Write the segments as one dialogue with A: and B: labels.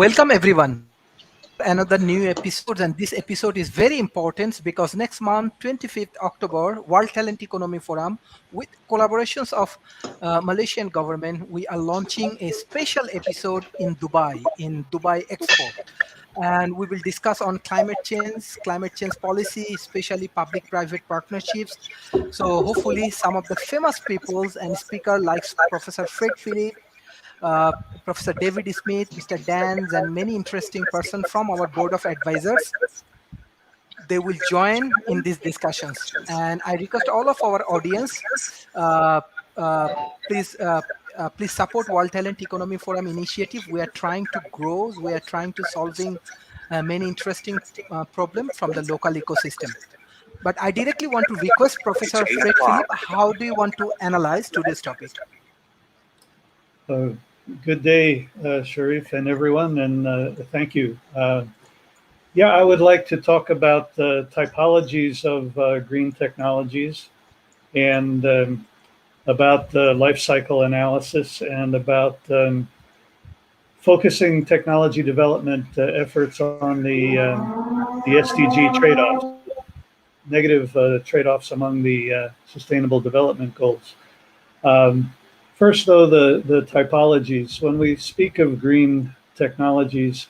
A: Welcome everyone for another new episode, and this episode is very important because next month, 25th October, World Talent Economy Forum, with collaborations of Malaysian government, we are launching a special episode in Dubai Expo, and we will discuss on climate change policy, especially public-private partnerships. So hopefully, some of the famous peoples and speaker like Professor Fred Philip, uh, Professor David Smith, Mr. Dans, and many interesting persons from our board of advisors. They will join in these discussions. And I request all of our audience, uh, uh, please, please support World Talent Economy Forum initiative. We are trying to grow. We are trying to solving many interesting problems from the local ecosystem. But I directly want to request Professor Fred Philip, how do you want to analyze today's topic?
B: Uh, Good day, Sharif and everyone, and thank you. Yeah, I would like to talk about the typologies of green technologies and about the life cycle analysis and about focusing technology development efforts on the SDG trade-offs, negative trade-offs among the sustainable development goals. Um, First, though, the typologies. When we speak of green technologies,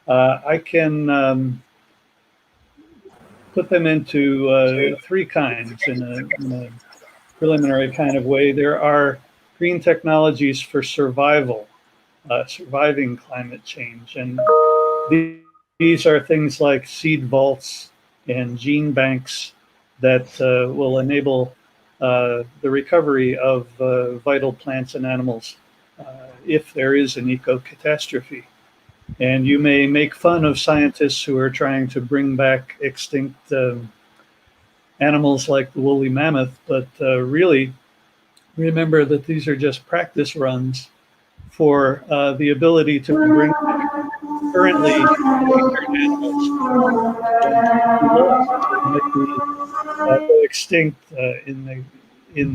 B: I can put them into three kinds in a preliminary kind of way. There are green technologies for survival, surviving climate change. And these are things like seed vaults and gene banks that will enable the recovery of vital plants and animals if there is an eco catastrophe. And you may make fun of scientists who are trying to bring back extinct animals like the woolly mammoth, but really remember that these are just practice runs for the ability to bring currently endangered animals who lost or might be go extinct in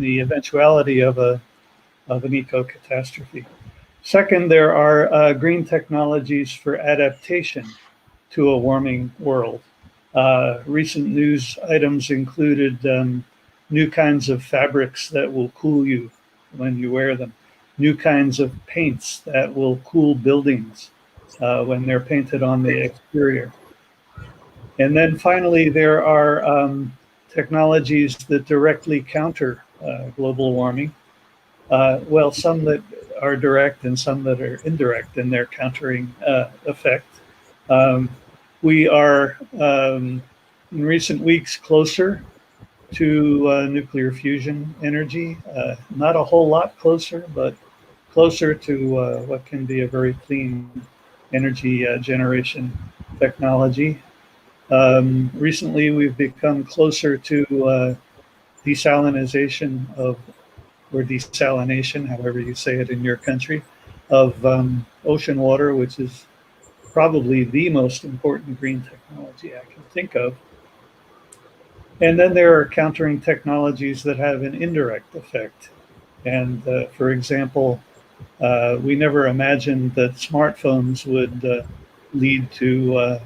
B: the eventuality of an eco catastrophe. Second, there are green technologies for adaptation to a warming world. Recent news items included new kinds of fabrics that will cool you when you wear them, new kinds of paints that will cool buildings when they're painted on the exterior. And then finally, there are technologies that directly counter global warming. Well, some that are direct and some that are indirect in their countering effect. We are in recent weeks closer to nuclear fusion energy. Not a whole lot closer, but closer to what can be a very clean energy generation technology. Recently, we've become closer to desalinization of, or desalination, however you say it in your country, of ocean water, which is probably the most important green technology I can think of. And then there are countering technologies that have an indirect effect. And for example, we never imagined that smartphones would lead to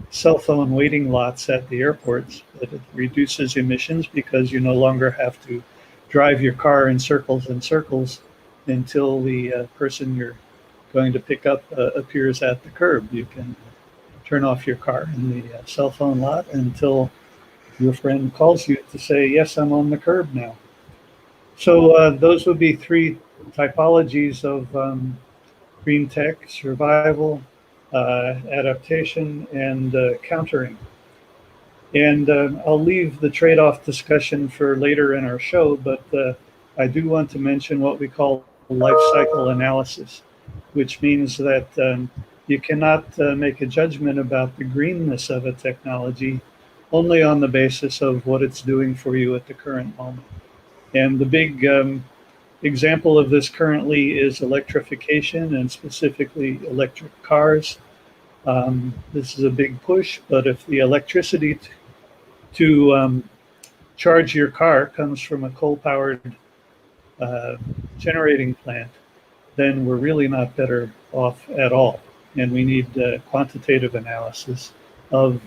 B: cell phone waiting lots at the airports, but it reduces emissions because you no longer have to drive your car in circles and circles until the person you're going to pick up appears at the curb. You can turn off your car in the cell phone lot until your friend calls you to say, yes, I'm on the curb now. So those would be three typologies of green tech: survival, adaptation, and countering. And I'll leave the trade-off discussion for later in our show, but I do want to mention what we call life cycle analysis, which means that you cannot make a judgment about the greenness of a technology only on the basis of what it's doing for you at the current moment. And the big example of this currently is electrification, and specifically electric cars. This is a big push, but if the electricity to charge your car comes from a coal-powered generating plant, then we're really not better off at all. and we need quantitative analysis of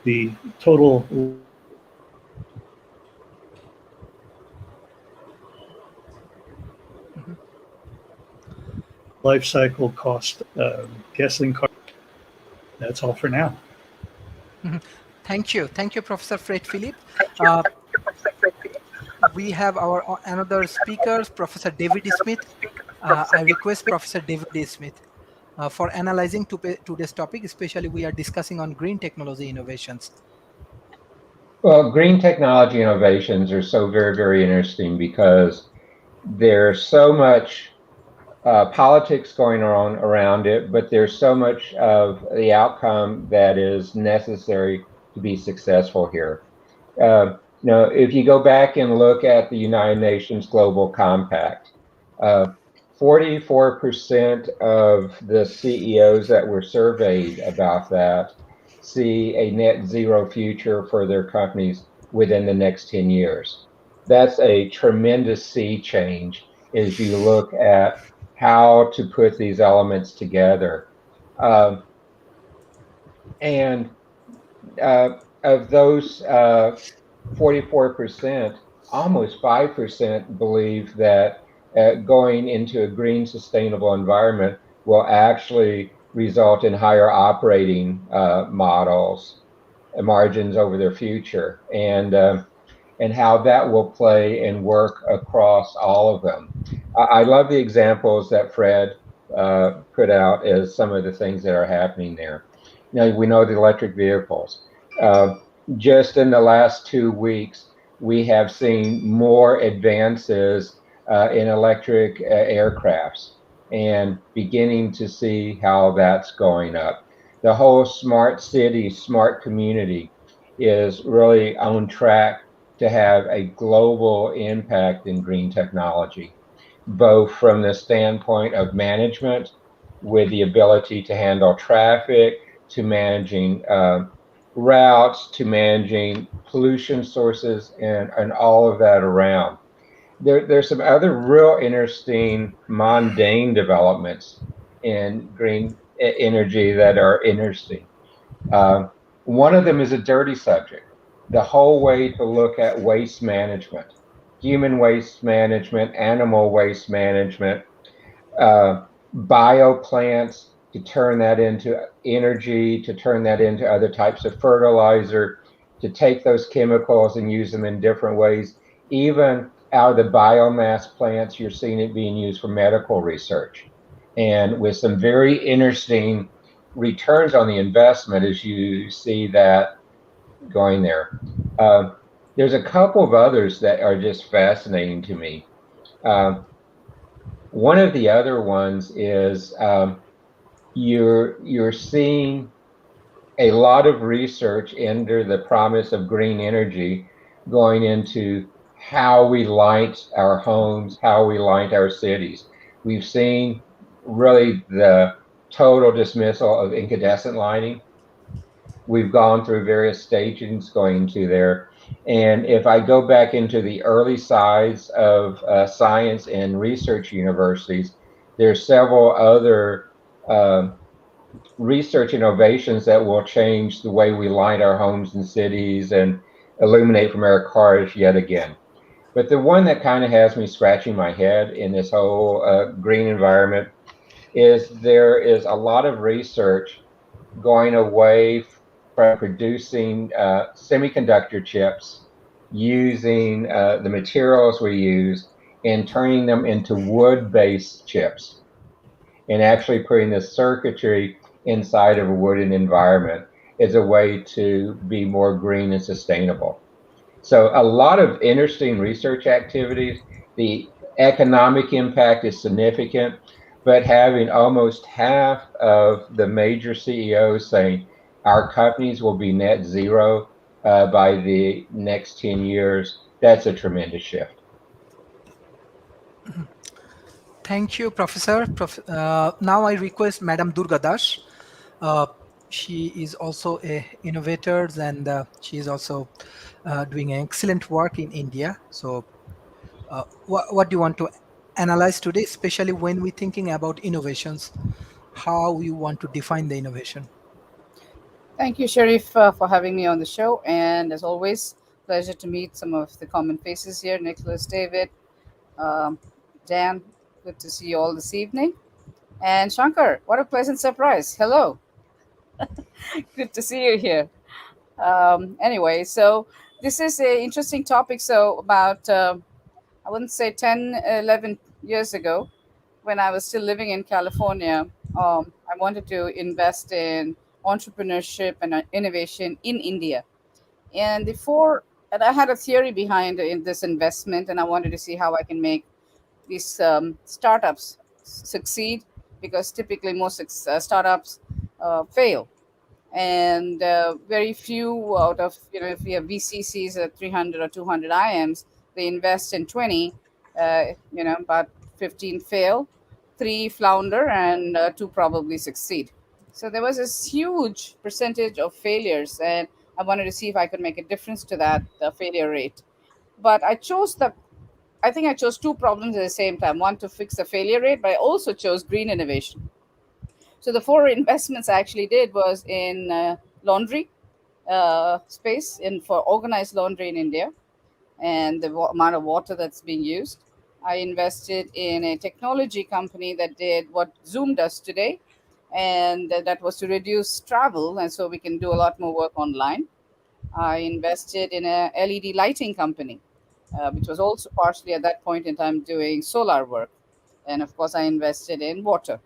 B: the total
A: Mhm.
B: life cycle cost, guessing car. That's all for now.
A: Mhm. Thank you, Professor Fred Philip. Uh, we have our another speaker, Professor David Smith. I request Professor David Smith for analyzing today's topic, especially we are discussing on green technology innovations.
C: Well, green technology innovations are so very, very interesting because there's so much politics going on around it, but there's so much of the outcome that is necessary to be successful here. If you go back and look at the United Nations Global Compact, uh, 44% of the CEOs that were surveyed about that see a net zero future for their companies within the next 10 years. That's a tremendous sea change as you look at how to put these elements together. Um, and of those 44%, almost 5% believe that going into a green, sustainable environment will actually result in higher operating models, margins over their future, and how that will play and work across all of them. I love the examples that Fred put out as some of the things that are happening there. We know the electric vehicles. Uh, just in the last 2 weeks, we have seen more advances in electric aircrafts and beginning to see how that's going up. The whole smart city, smart community is really on track to have a global impact in green technology, both from the standpoint of management, with the ability to handle traffic, to managing routes, to managing pollution sources, and all of that around. There's some other real interesting mundane developments in green energy that are interesting. Uh, One of them is a dirty subject, the whole way to look at waste management, human waste management, animal waste management, uh, bioplants to turn that into energy, to turn that into other types of fertilizer, to take those chemicals and use them in different ways. Even out of the biomass plants, you're seeing it being used for medical research. And with some very interesting returns on the investment as you see that going there. Uh, there's a couple of others that are just fascinating to me. Um, One of the other ones is you're seeing a lot of research under the promise of green energy going into how we light our homes, how we light our cities. We've seen really the total dismissal of incandescent lighting. We've gone through various stages going to there. And if I go back into the early sides of science and research universities, there's several other um research innovations that will change the way we light our homes and cities and illuminate from our cars yet again. But the one that kind of has me scratching my head in this whole green environment is there is a lot of research going away from producing semiconductor chips using the materials we use and turning them into wood-based chips and actually putting the circuitry inside of a wooden environment is a way to be more green and sustainable. So a lot of interesting research activities. The economic impact is significant, but having almost half of the major CEOs saying our companies will be net zero by the next 10 years, that's a tremendous shift.
A: Thank you, Professor. Now I request Madam Durga Das. Uh, she is also a innovator and she is also doing excellent work in India. So, what do you want to analyze today, especially when we're thinking about innovations? how you want to define the innovation.
D: Thank you, Sharif, for having me on the show. And as always, pleasure to meet some of the common faces here. Nicholas, David, um, Dan, good to see you all this evening. And Shankar, what a pleasant surprise. Hello, good to see you here. Anyway, so this is an interesting topic. So, about, I wouldn't say 10, 11 years ago, when I was still living in California, I wanted to invest in entrepreneurship and innovation in India. And before, and I had a theory behind in this investment, and I wanted to see how I can make these startups succeed, because typically most startups fail, and very few out of, if you have VCCs at 300 or 200 IMs, they invest in 20, about 15 fail, 3 flounder, and 2 probably succeed. So there was this huge percentage of failures, and I wanted to see if I could make a difference to that failure rate. But I think I chose 2 problems at the same time: one, to fix the failure rate, but I also chose green innovation. So the 4 investments I actually did was in laundry space, in for organized laundry in India, and the amount of water that's being used. I invested in a technology company that did what Zoom does today, and that was to reduce travel, and so we can do a lot more work online. I invested in a LED lighting company, which was also partially at that point in time doing solar work. And of course, I invested in water.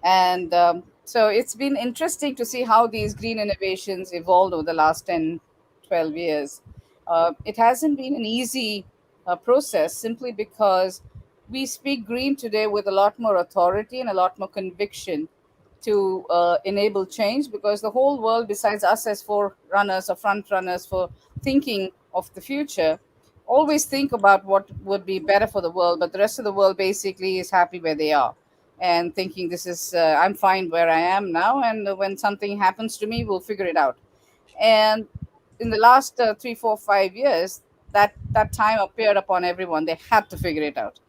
D: And so it's been interesting to see how these green innovations evolved over the last 10, 12 years. It hasn't been an easy process, simply because we speak green today with a lot more authority and a lot more conviction to enable change, because the whole world, besides us as forerunners or front runners for thinking of the future, always think about what would be better for the world, but the rest of the world basically is happy where they are, and thinking this is I'm fine where I am now, and when something happens to me, we'll figure it out. And in the last 3, 4, 5 years, that time appeared upon everyone. They had to figure it out.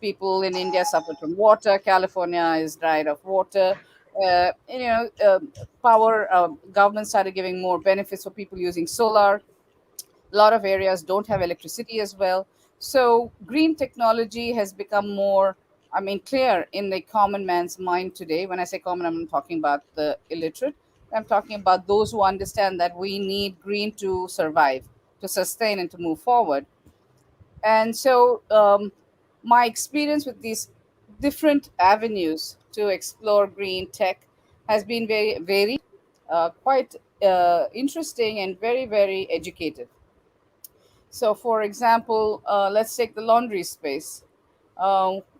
D: People in India suffered from water. California is dried of water. Power. Government started giving more benefits for people using solar. A lot of areas don't have electricity as well. So green technology has become more, I mean, clear in the common man's mind today. When I say common, I'm not talking about the illiterate. I'm talking about those who understand that we need green to survive, to sustain, and to move forward. And so my experience with these different avenues to explore green tech has been very varied, quite interesting, and very, very educative. So, for example, let's take the laundry space.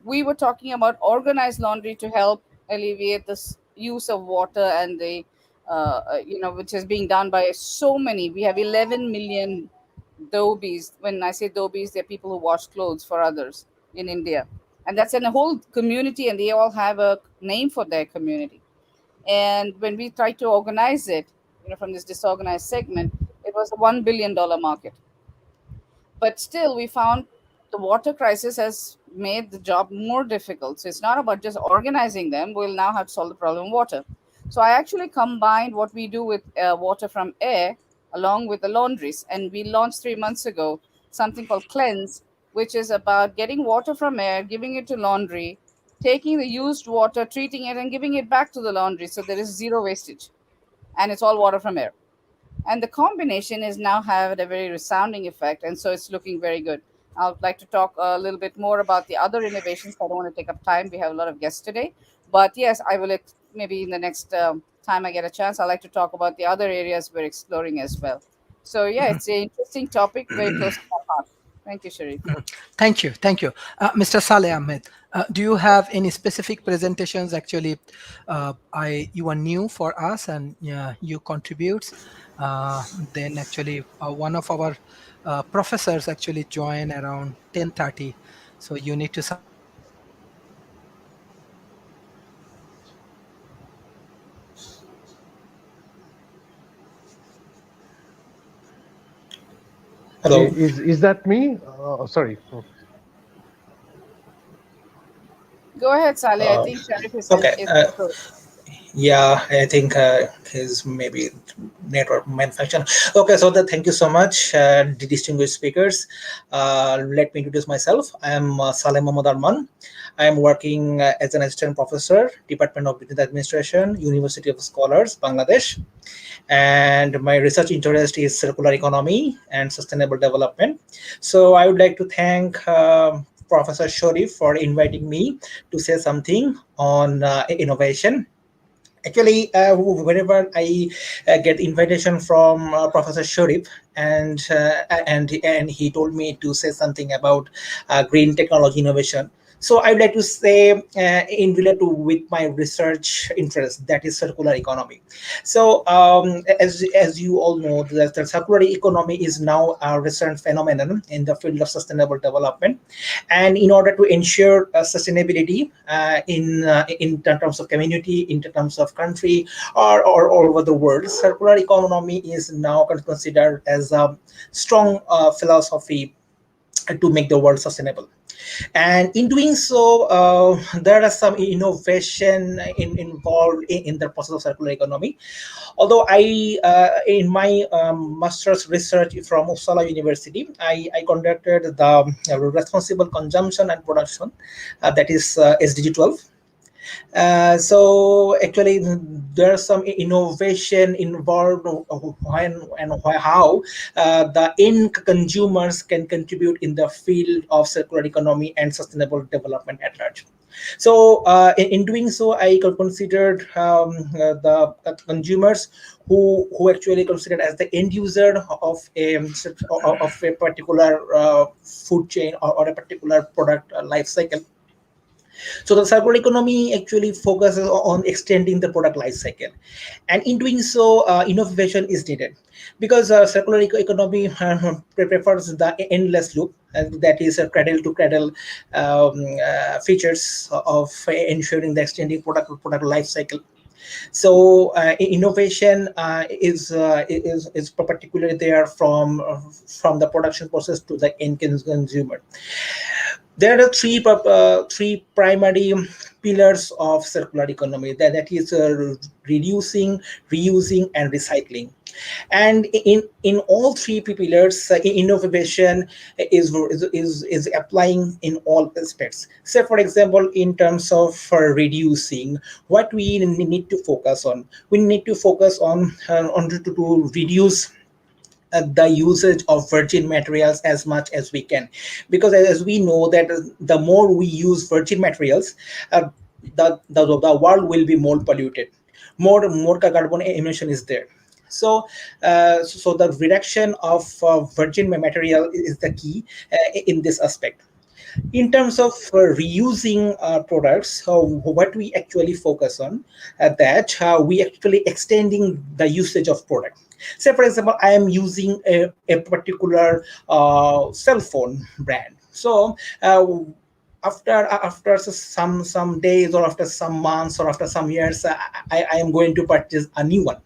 D: We were talking about organized laundry to help alleviate this use of water, and the which is being done by so many. We have 11 million dobis. When I say dobis, they're people who wash clothes for others in India, and that's in a whole community, and they all have a name for their community. And when we tried to organize it, from this disorganized segment, it was a $1 billion market. But still, we found the water crisis has made the job more difficult. So it's not about just organizing them. We'll now have to solve the problem of water. So I actually combined what we do with water from air along with the laundries. And we launched 3 months ago something called Cleanse, which is about getting water from air, giving it to laundry, taking the used water, treating it, and giving it back to the laundry. So there is zero wastage. And it's all water from air, and the combination is now had a very resounding effect, and so it's looking very good. I would like to talk a little bit more about the other innovations. I don't want to take up time, we have a lot of guests today, but yes, I will maybe in the next time I get a chance, I like to talk about the other areas we're exploring as well. So yeah, it's an interesting topic, very close to my heart. Thank you, Sharif.
A: Thank you, thank you. Mr. Saleh Ahmed, do you have any specific presentations? Actually, I you are new for us, and you contributes. Then actually, one of our professors actually join around 10:30, so you need to summarize it in 10 minutes.
B: Hello.
E: Is that me? Sorry.
D: Go ahead, Saleh. I
E: Uh,
D: think Sharif
E: okay.
D: is first.
E: Yeah, I think his maybe network malfunction. Okay, so thank you so much, the distinguished speakers. Let me introduce myself. I am Saleh Mohammad Arman. I am working as an assistant professor, Department of Business Administration, University of Scholars, Bangladesh, and my research interest is circular economy and sustainable development. So I would like to thank Professor Sharif for inviting me to say something on innovation. Actually, whenever I get invitation from Professor Sharif, and he told me to say something about green technology innovation. So I would like to say, in relate to with my research interest, that is circular economy. So as you all know, the circular economy is now a recent phenomenon in the field of sustainable development, and in order to ensure sustainability in terms of community, in terms of country, or all over the world, circular economy is now considered as a strong philosophy to make the world sustainable. And in doing so, there are some innovation involved in the process of circular economy. Although in my master's research from Uppsala University, I conducted the responsible consumption and production, that is SDG 12. So actually, there's some innovation involved when and how the end consumers can contribute in the field of circular economy and sustainable development at large. So in doing so, I considered the consumers who actually considered as the end user of a particular food chain, or a particular product life cycle. So the circular economy actually focuses on extending the product life cycle, and in doing so, innovation is needed, because circular economy prefers the endless loop, that is a cradle to cradle features of ensuring the extending product life cycle. So innovation is particularly there from the production process to the end consumer. There are three primary pillars of circular economy, that is reducing, reusing, and recycling. And in all three pillars, innovation is applying in all aspects. Say for example, in terms of reducing, what we need to focus on, we need to focus on to reduce the usage of virgin materials as much as we can, because as we know that the more we use virgin materials, the world will be more polluted, more carbon emission is there. So so the reduction of virgin material is the key in this aspect. In terms of reusing products, what we actually focus on, that we actually extending the usage of product. Say for example, I am using a particular cell phone brand. So after some days, or after some months, or after some years, I am going to purchase a new one.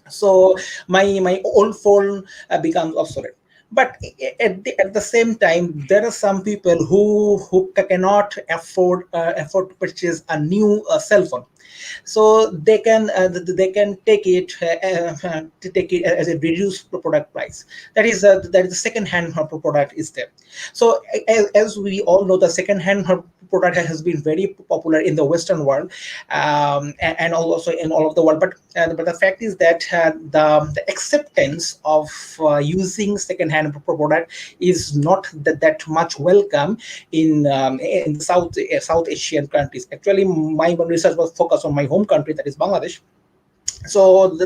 E: So my old phone becomes obsolete. But at the same time, there are some people who cannot afford to purchase a new cell phone. So they can take it to take it as a reduced product price. That is the second hand product is there. So as we all know, the second hand product has been very popular in the Western world, and also in all of the world. But the fact is that the acceptance of using second hand product is not that much welcome in the South Asian countries. Actually, my research was focused on my home country, that is Bangladesh. So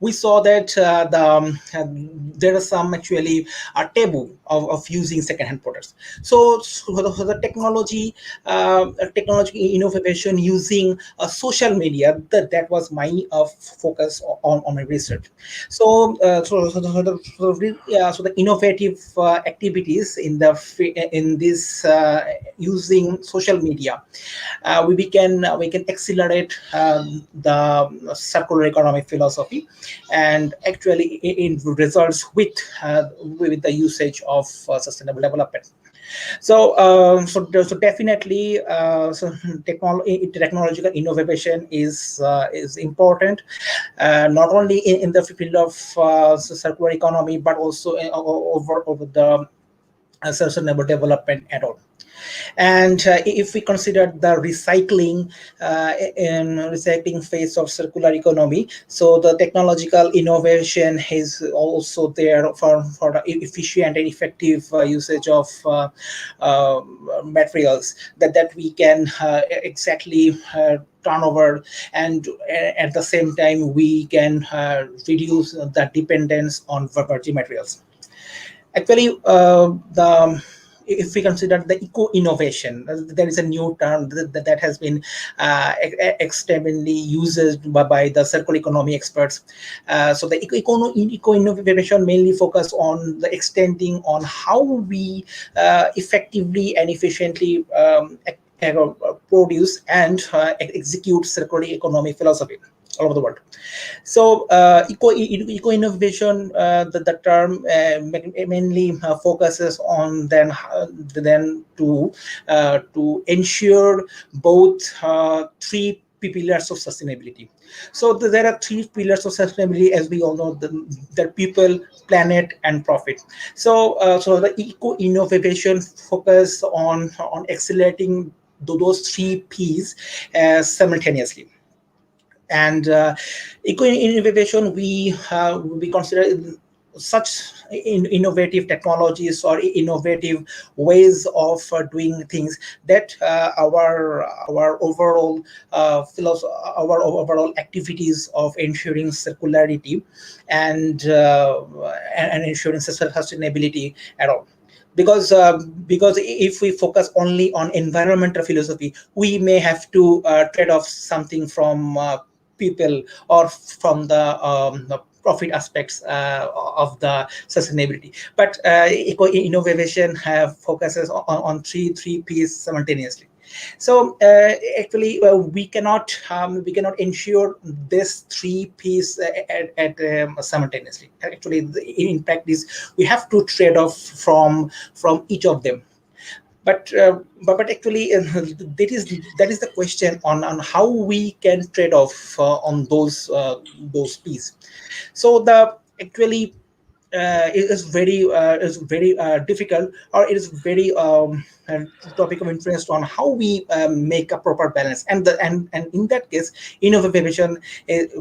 E: we saw that there are some actually taboo of using second-hand products. So the technology innovation using social media, that was my focus on my research. So the innovative activities in this using social media, we can accelerate the circular economic philosophy, and actually it results with the usage of sustainable development. So definitely, technological innovation is important, not only in the field of circular economy, but also over the sustainable development at all. And if we consider the recycling phase of circular economy, so the technological innovation is also there for the efficient and effective usage of uh, materials that we can exactly turn over, and at the same time we can reduce the dependence on virgin materials. Actually, the if we consider the eco innovation, there is a new term that has been extensively used by the circular economy experts. So the eco innovation mainly focus on the extending on how we effectively and efficiently produce and execute circular economy philosophy all over the world. So, eco innovation, the term mainly focuses on then to ensure both three pillars of sustainability. So there are three pillars of sustainability, as we all know: the people, planet, and profit. So the eco innovation focus on accelerating those three P's simultaneously. And eco innovation, we consider such innovative technologies or innovative ways of doing things that our overall our overall activities of ensuring circularity and and ensuring sustainability at all. Because if we focus only on environmental philosophy, we may have to trade off something from people or from the profit aspects of the sustainability. But eco innovation have focuses on three P's simultaneously. So actually, we cannot ensure this three P's simultaneously. Actually, in practice, we have to trade off from each of them. But actually, that is the question on how we can trade off on those P's. So the actually is very difficult, or it is very topic of interest on how we make a proper balance, and in that case, innovation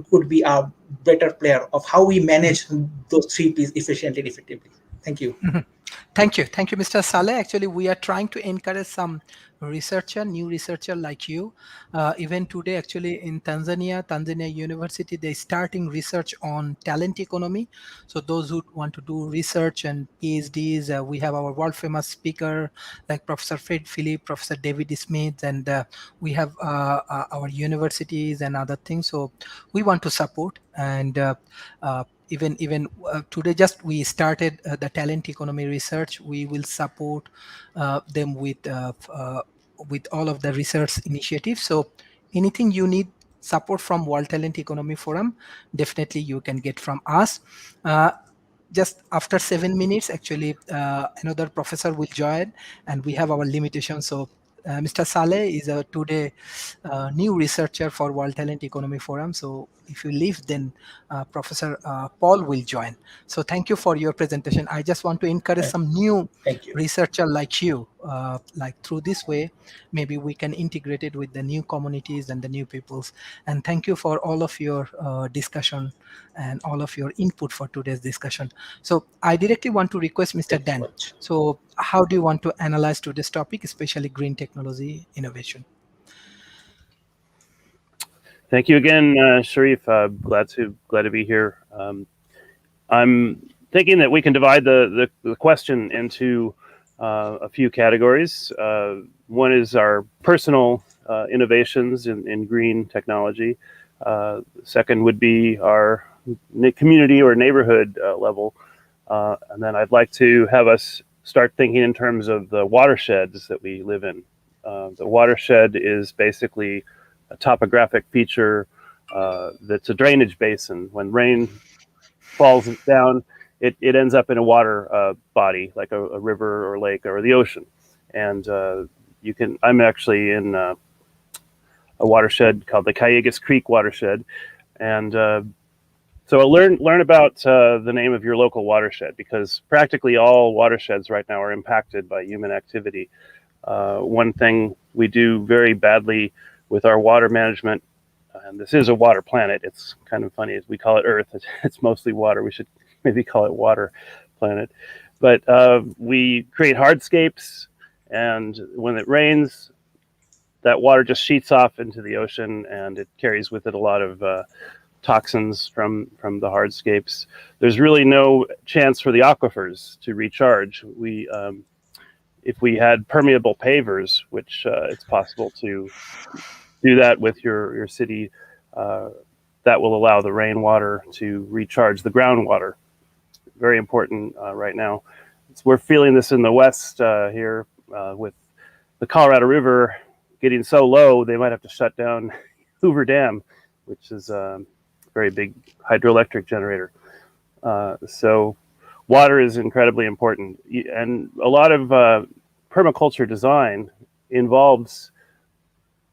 E: could be a better player of how we manage those three P's efficiently and effectively. Thank you.
A: Mhm. Thank you, Mr. Saleh. Actually, we are trying to encourage some new researcher like you. Even today, actually, in Tanzania University, they're starting research on talent economy. So those who want to do research and PhDs, we have our world famous speaker like Professor Fred Philip, Professor David Smith, and we have our universities and other things. So we want to support and. Even today, just we started the talent economy research. We will support them with all of the research initiatives. So anything you need support from World Talent Economy Forum, definitely you can get from us. Just after 7 minutes, actually, another professor will join, and we have our limitations. So Mr. Saleh is a today new researcher for World Talent Economy Forum. So if you leave, then Professor Paul will join. So thank you for your presentation. I just want to encourage some new
E: Thank you.
A: researcher like you, like through this way, maybe we can integrate it with the new communities and the new peoples. And thank you for all of your discussion and all of your input for today's discussion. So I directly want to request Mr.
E: Thank you so
A: Dan.
E: much.
A: So how do you want to analyze today's topic, especially green technology innovation?
F: Thank you again, Sharif. Glad to be here. I'm thinking that we can divide the question into a few categories. One is our personal innovations in green technology. Second would be our community or neighborhood level. And then I'd like to have us start thinking in terms of the watersheds that we live in. The watershed is basically a topographic feature that's a drainage basin. When rain falls down, it ends up in a water body, like a river or lake or the ocean. and you can. I'm actually in a watershed called the Cayugas Creek watershed, and so learn about the name of your local watershed, because practically all watersheds right now are impacted by human activity. One thing we do very badly with our water management, and this is a water planet. It's kind of funny, we call it Earth. It's mostly water. We should maybe call it water planet. But we create hardscapes, and when it rains, that water just sheets off into the ocean, and it carries with it a lot of toxins from the hardscapes. There's really no chance for the aquifers to recharge. If we had permeable pavers, which it's possible to do that with your city, that will allow the rainwater to recharge the groundwater. Very important right now. So we're feeling this in the West here with the Colorado River getting so low, they might have to shut down Hoover Dam, which is a very big hydroelectric generator. So water is incredibly important. And a lot of permaculture design involves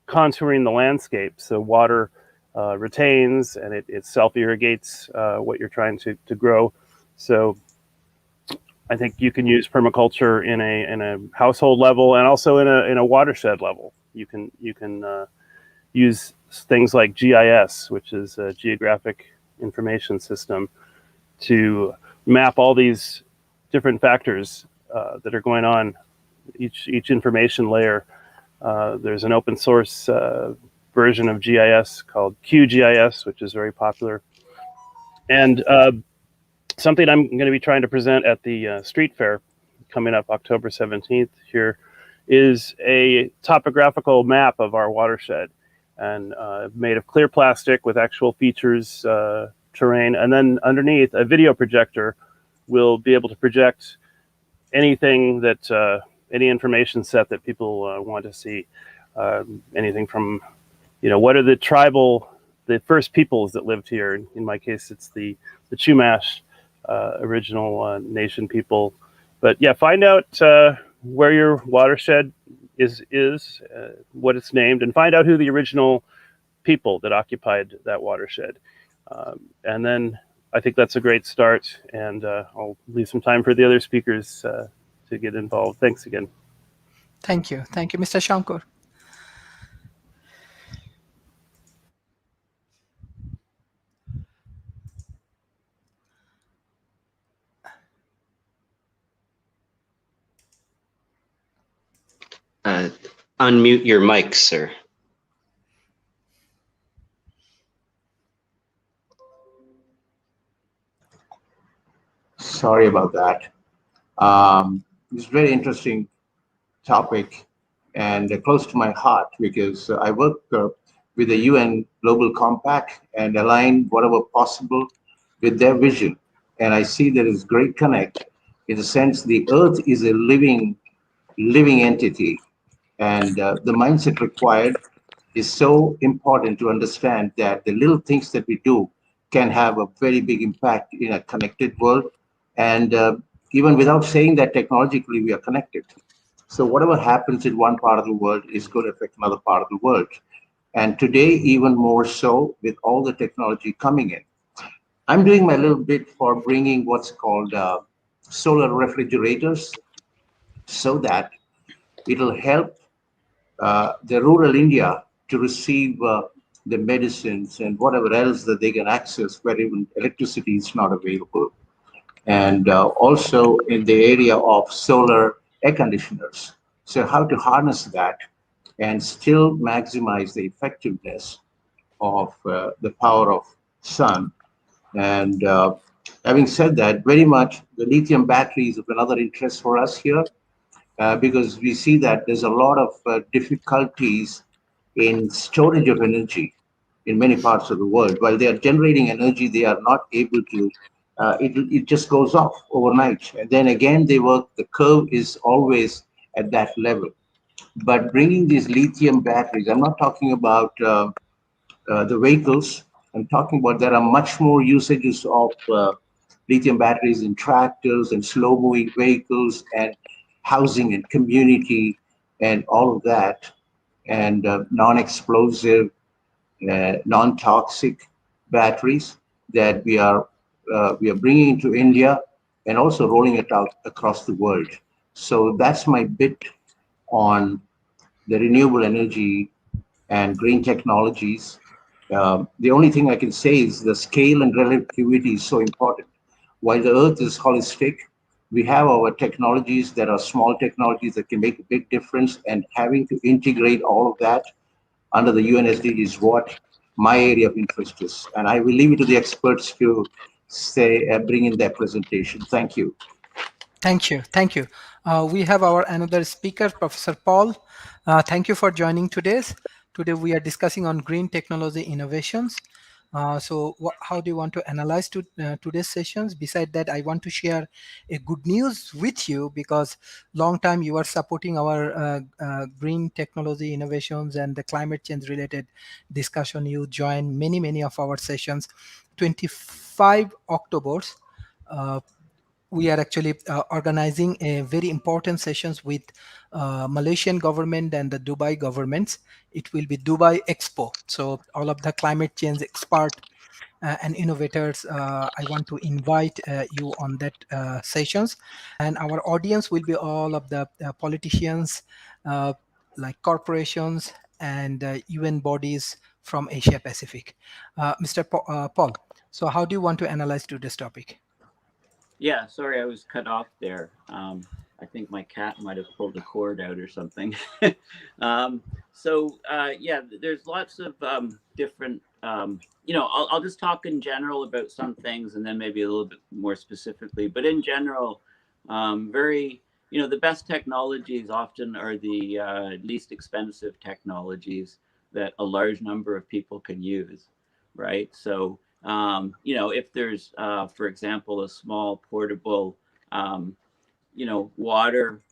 F: contouring the landscape, so water retains and it self-irrigates what you're trying to grow. So I think you can use permaculture in a household level and also in a watershed level. You can use things like GIS, which is a geographic information system, to map all these different factors that are going on. Each information layer. There's an open source version of GIS called QGIS, which is very popular. And something I'm going to be trying to present at the street fair coming up October 17th here is a topographical map of our watershed, and made of clear plastic with actual features, terrain, and then underneath a video projector will be able to project anything that any information set that people want to see. Anything from, what are the first peoples that lived here? In my case, it's the Chumash original nation people. But yeah, find out where your watershed is what it's named, and find out who the original people that occupied that watershed. And then I think that's a great start, and I'll leave some time for the other speakers to get involved. Thanks again.
A: Thank you, Mr. Shankar.
G: Unmute your mic, sir.
H: Sorry about that. It's a very interesting topic and close to my heart, because I work with the UN Global Compact and align whatever possible with their vision. And I see there is great connect in the sense the earth is a living entity, and the mindset required is so important to understand that the little things that we do can have a very big impact in a connected world. And even without saying that technologically we are connected. So whatever happens in one part of the world is going to affect another part of the world. And today, even more so with all the technology coming in. I'm doing my little bit for bringing what's called solar refrigerators, so that it'll help the rural India to receive the medicines and whatever else that they can access where even electricity is not available. And also in the area of solar air conditioners. So how to harness that and still maximize the effectiveness of the power of sun. And having said that, very much the lithium batteries of another interest for us here, because we see that there's a lot of difficulties in storage of energy in many parts of the world. While they are generating energy, they are not able to, it just goes off overnight. And then again, the curve is always at that level. But bringing these lithium batteries, I'm not talking about the vehicles. I'm talking about there are much more usages of lithium batteries in tractors and slow moving vehicles, and housing and community and all of that, and non-explosive, non-toxic batteries that we are bringing to India and also rolling it out across the world. So that's my bit on the renewable energy and green technologies. The only thing I can say is the scale and relativity is so important. While the Earth is holistic, we have our technologies that are small technologies that can make a big difference, and having to integrate all of that under the UNSD is what my area of interest is. And I will leave it to the experts to say, bring in their presentation. Thank you.
A: Thank you. Thank you. We have our another speaker, Professor Paul. Thank you for joining today's. Today we are discussing on green technology innovations. How do you want to analyze today's sessions? Beside that, I want to share a good news with you, because long time you are supporting our green technology innovations and the climate change related discussion. You join many of our sessions. 25 Octobers. We are actually organizing a very important sessions with Malaysian government and the Dubai governments. It will be Dubai Expo. So all of the climate change expert and innovators, I want to invite you on that sessions. And our audience will be all of the politicians, uh, like corporations and UN bodies from Asia Pacific. Mr. Paul, so how do you want to analyze today's topic?
I: Yeah, sorry, I was cut off there. I think my cat might have pulled a cord out or something. Yeah, there's lots of different, I'll just talk in general about some things and then maybe a little bit more specifically. But in general, the best technologies often are the least expensive technologies that a large number of people can use, right? So, if there's, for example, a small portable, water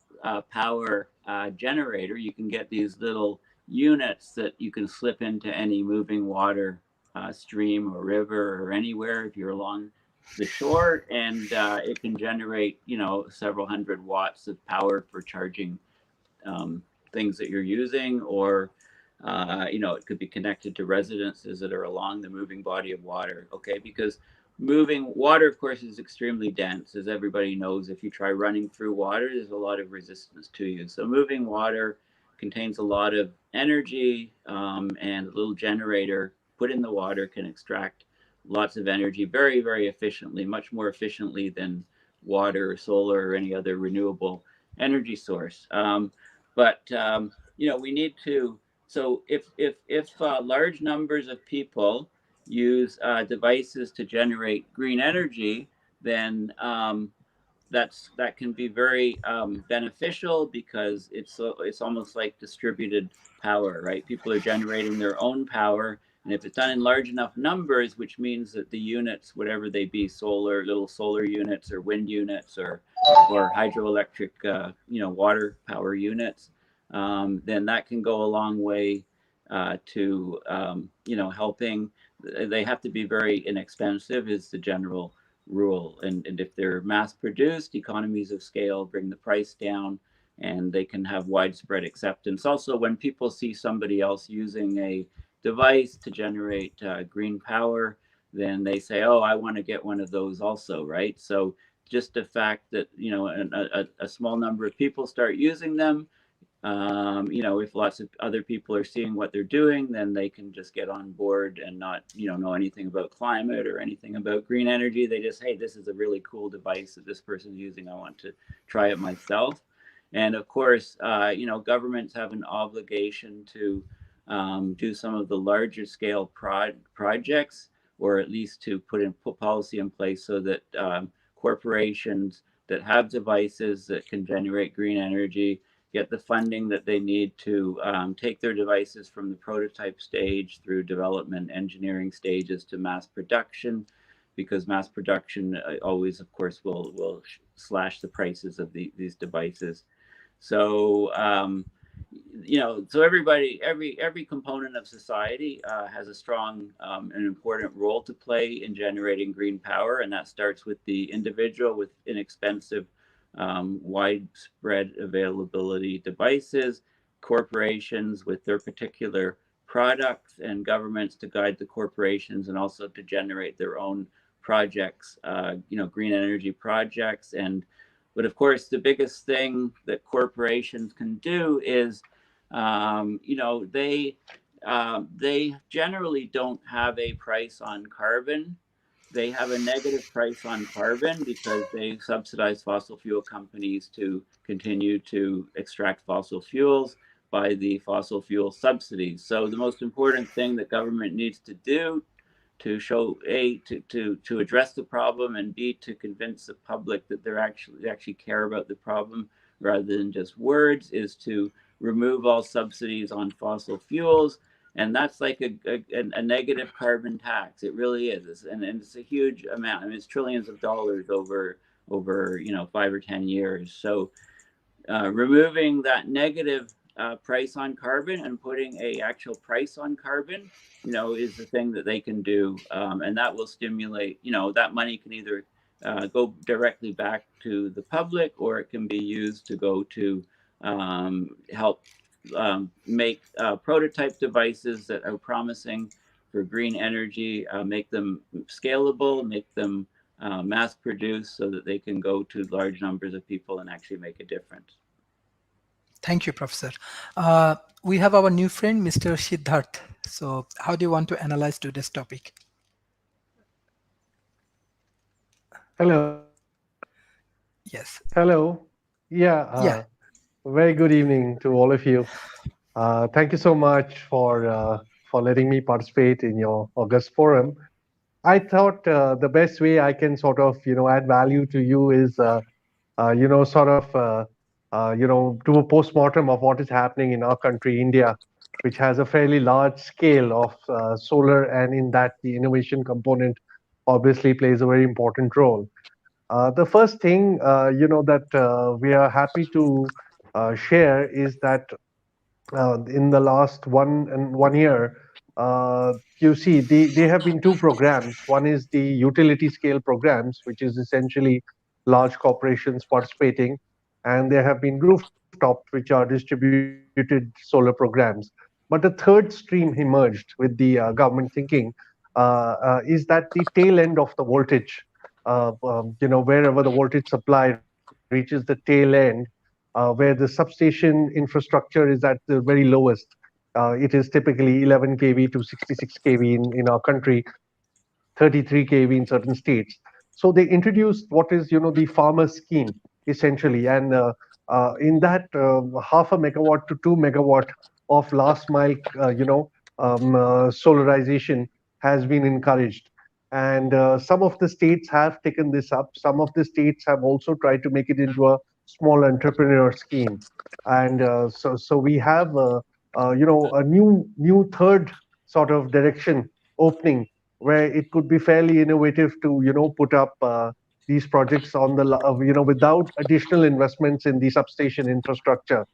I: power generator, you can get these little units that you can slip into any moving water stream or river or anywhere if you're along the shore, and it can generate, several hundred watts of power for charging things that you're using, or it could be connected to residences that are along the moving body of water. Okay, because moving water, of course, is extremely dense, as everybody knows. If you try running through water, there's a lot of resistance to you. So moving water contains a lot of energy, and a little generator put in the water can extract lots of energy very efficiently, much more efficiently than water or solar or any other renewable energy source. We need to. So if large numbers of people use devices to generate green energy, then that can be very beneficial, because it's almost like distributed power, right? People are generating their own power, and if it's done in large enough numbers, which means that the units, whatever they be, little solar units or wind units or hydroelectric, water power units, then that can go a long way to helping. They have to be very inexpensive, is the general rule, and if they're mass produced, economies of scale bring the price down, and they can have widespread acceptance. Also, when people see somebody else using a device to generate green power, then they say, oh, I want to get one of those also, right? So just the fact that a small number of people start using them, if lots of other people are seeing what they're doing, then they can just get on board and not, know anything about climate or anything about green energy. They just, hey, this is a really cool device that this person's using. I want to try it myself. And of course, governments have an obligation to do some of the larger scale projects, or at least to put policy in place so that corporations that have devices that can generate green energy get the funding that they need to take their devices from the prototype stage through development engineering stages to mass production, because mass production always, of course, will slash the prices of these devices. So, so every component of society has a strong and important role to play in generating green power, and that starts with the individual with inexpensive widespread availability devices, corporations with their particular products, and governments to guide the corporations and also to generate their own projects, green energy projects. But of course, the biggest thing that corporations can do is, they generally don't have a price on carbon. They have a negative price on carbon because they subsidize fossil fuel companies to continue to extract fossil fuels by the fossil fuel subsidies. So the most important thing that government needs to do to show to address the problem, and B, to convince the public that they're actually care about the problem rather than just words, is to remove all subsidies on fossil fuels. And that's like a negative carbon tax. It really is, and it's a huge amount. I mean, it's trillions of dollars over 5 or 10 years. So removing that negative price on carbon and putting a actual price on carbon, is the thing that they can do, and that will stimulate. That money can either go directly back to the public, or it can be used to go to help make prototype devices that are promising for green energy, make them scalable, make them mass produced so that they can go to large numbers of people and actually make a difference.
A: Thank you, Professor. We have our new friend, Mr. Siddharth. So how do you want to analyze today's topic?
J: Hello.
A: Yes.
J: Hello. Yeah.
A: Yeah.
J: Very good evening to all of you. Thank you so much for letting me participate in your August forum. I thought the best way I can sort of add value to you is sort of do a postmortem of what is happening in our country, India, which has a fairly large scale of solar, and in that the innovation component obviously plays a very important role. The first thing that we are happy to share is that in the last 1 year, you see they have been two programs. One is the utility scale programs, which is essentially large corporations participating, and there have been rooftops, which are distributed solar programs. But a third stream emerged with the government thinking is that the tail end of the voltage, wherever the voltage supply reaches the tail end, where the substation infrastructure is at the very lowest. It is typically 11 kV to 66 kV in our country, 33 kV in certain states. So they introduced what is, the farmer scheme essentially, and in that half a megawatt to 2 megawatt of last mile, solarization has been encouraged. And some of the states have taken this up. Some of the states have also tried to make it into a small entrepreneur scheme. And so we have, a new third sort of direction opening, where it could be fairly innovative to put up these projects on the without additional investments in the substation infrastructure.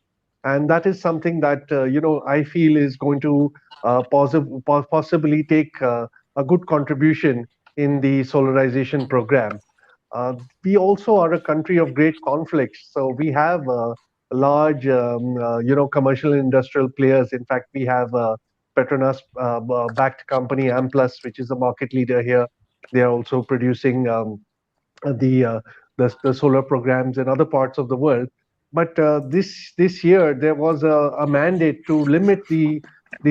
J: And that is something that I feel is going to possibly take a good contribution in the solarization program. We also are a country of great conflicts, so we have large commercial and industrial players. In fact, we have Petronas backed company Amplus, which is a market leader here. They are also producing the, uh, the solar programs in other parts of the world. But this year there was a mandate to limit the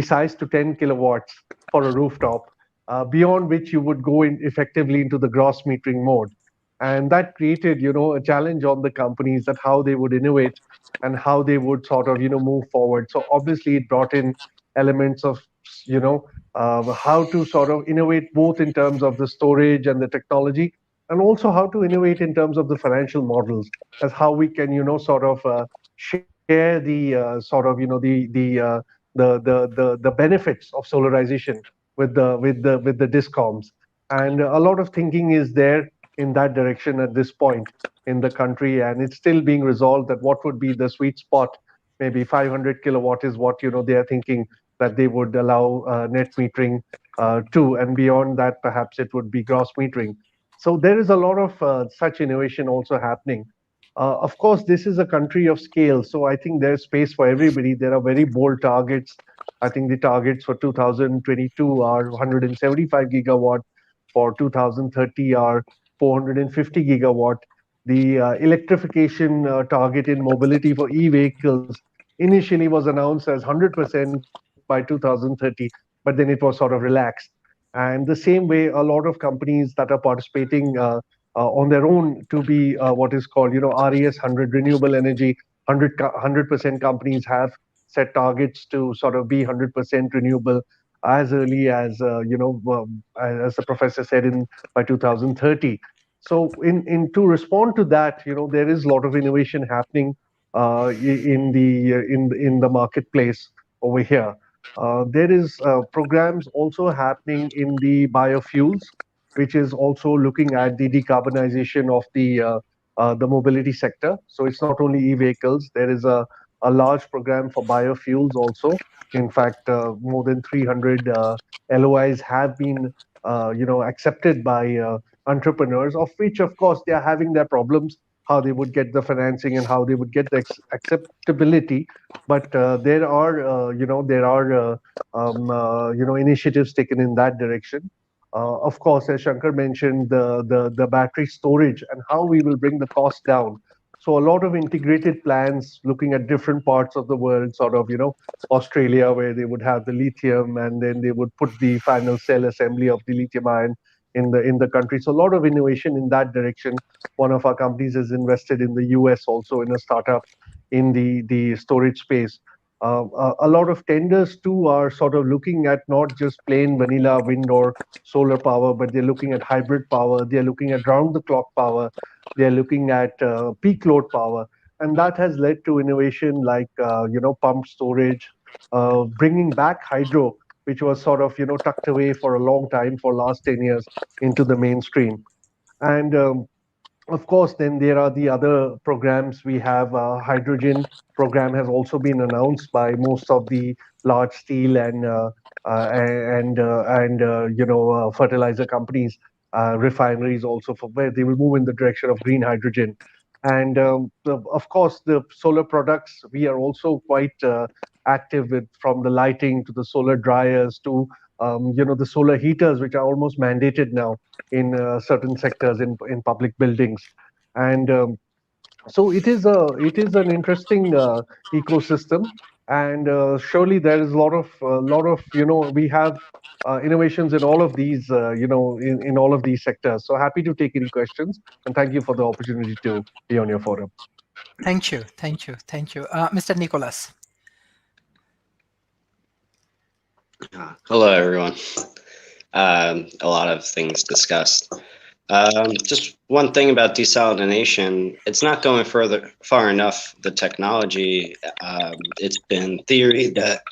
J: size to 10 kilowatts for a rooftop, beyond which you would go in effectively into the gross metering mode. And that created a challenge on the companies, that how they would innovate and how they would sort of move forward. So obviously it brought in elements of how to sort of innovate both in terms of the storage and the technology, and also how to innovate in terms of the financial models, as how we can sort of share the sort of the benefits of solarization with the discoms. And a lot of thinking is there in that direction at this point in the country, and it's still being resolved that what would be the sweet spot. Maybe 500 kilowatt is what they are thinking that they would allow net metering to, and beyond that perhaps it would be gross metering. So there is a lot of such innovation also happening. Of course, this is a country of scale, so I think there's space for everybody. There are very bold targets. I think the targets for 2022 are 175 gigawatt, for 2030 are 450 gigawatt. The electrification target in mobility for e-vehicles initially was announced as 100% by 2030, but then it was sort of relaxed. And the same way, a lot of companies that are participating on their own to be what is called, RES 100, renewable energy 100% companies have set targets to sort of be 100% renewable as early as as the professor said, in by 2030. So in to respond to that, there is a lot of innovation happening in the marketplace over here. There is programs also happening in the biofuels, which is also looking at the decarbonization of the mobility sector. So it's not only e-vehicles. There is a large program for biofuels also. In fact, more than 300 LOIs have been accepted by entrepreneurs, of which, of course, they are having their problems, how they would get the financing and how they would get the acceptability. But there are initiatives taken in that direction. Of course, as Shankar mentioned, the battery storage and how we will bring the cost down. So a lot of integrated plans looking at different parts of the world, sort of, Australia, where they would have the lithium, and then they would put the final cell assembly of the lithium ion in the country. So a lot of innovation in that direction. One of our companies is invested in the US also in a startup in the storage space. A lot of tenders too are sort of looking at not just plain vanilla wind or solar power, but they're looking at hybrid power. They're looking at round the clock power. They're looking at peak load power. And that has led to innovation like, pump storage, bringing back hydro, which was sort of, tucked away for a long time, for last 10 years, into the mainstream. And of course, then there are the other programs. We have hydrogen program has also been announced by most of the large steel and fertilizer companies, refineries also, for where they will move in the direction of green hydrogen. And of course, the solar products, we are also quite active with, from the lighting to the solar dryers to the solar heaters, which are almost mandated now in certain sectors in public buildings. And so it is an interesting ecosystem, and surely there is a lot of we have innovations in all of these in all of these sectors. So happy to take any questions, and thank you for the opportunity to be on your forum.
A: Thank you, thank you, thank you, Mr. Nicholas.
G: Hello, everyone. A lot of things discussed. Just one thing about desalination, it's not going far enough, the technology. It's been theory that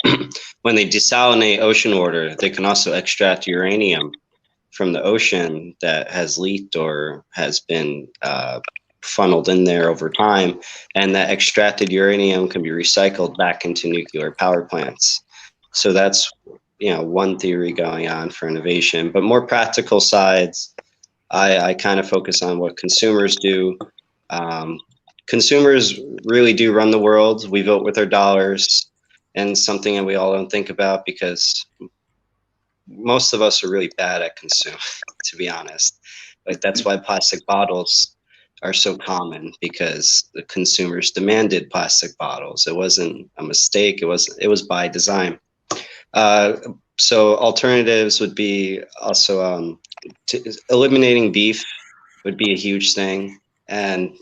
G: when they desalinate ocean water, they can also extract uranium from the ocean that has leaked or has been funneled in there over time, and that extracted uranium can be recycled back into nuclear power plants. So that's one theory going on for innovation, but more practical sides, I kind of focus on what consumers do. Consumers really do run the world. We vote with our dollars, and something that we all don't think about because most of us are really bad at consuming, to be honest. Like, that's why plastic bottles are so common, because the consumers demanded plastic bottles. It wasn't a mistake. It was by design. So alternatives would be also eliminating beef would be a huge thing, and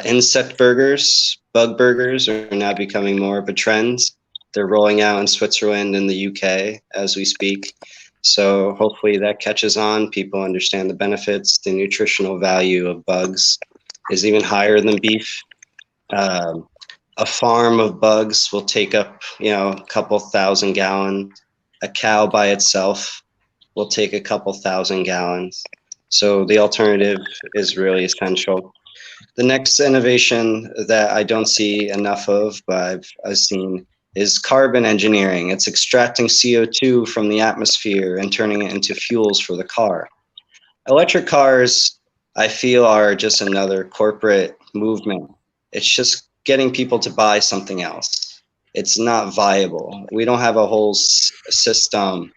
G: insect burgers, bug burgers are now becoming more of a trend. They're rolling out in Switzerland and the UK as we speak. So hopefully that catches on. People understand the benefits. The nutritional value of bugs is even higher than beef. A farm of bugs will take up, a couple thousand gallons. A cow by itself will take a couple thousand gallons. So the alternative is really essential. The next innovation that I don't see enough of, but I've seen, is carbon engineering. It's extracting CO2 from the atmosphere and turning it into fuels for the car. Electric cars, I feel, are just another corporate movement It's just getting people to buy something else. It's not viable. We don't have a whole system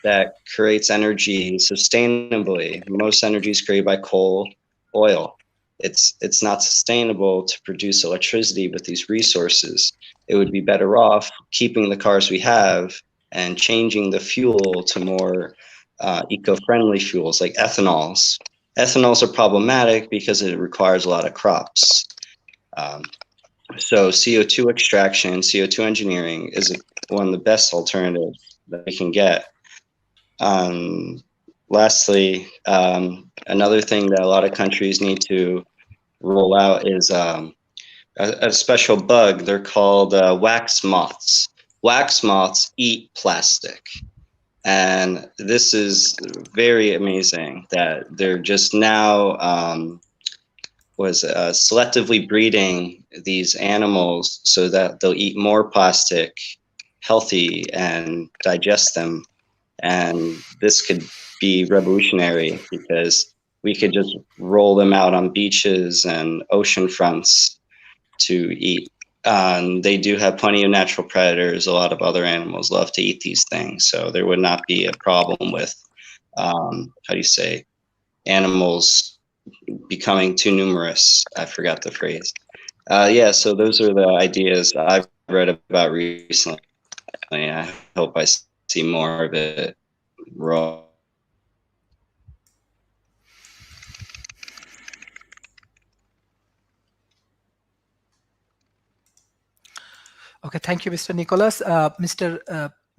G: that creates energy sustainably. Most energy is created by coal, oil. It's not sustainable to produce electricity with these resources. It would be better off keeping the cars we have and changing the fuel to more eco-friendly fuels like ethanols. Ethanols are problematic because it requires a lot of crops. Um, so CO2 extraction, CO2 engineering is one of the best alternatives that we can get. Lastly, another thing that a lot of countries need to roll out is a special bug. They're called wax moths. Wax moths eat plastic. And this is very amazing that they're just now selectively breeding these animals so that they'll eat more plastic, healthy, and digest them. And this could be revolutionary because we could just roll them out on beaches and ocean fronts to eat. They do have plenty of natural predators. A lot of other animals love to eat these things, so there would not be a problem with animals becoming too numerous. I forgot the phrase. Yeah, so those are the ideas I've read about recently. I hope I see more of it roll.
A: Okay, thank you, Mr. Nicholas. Mr.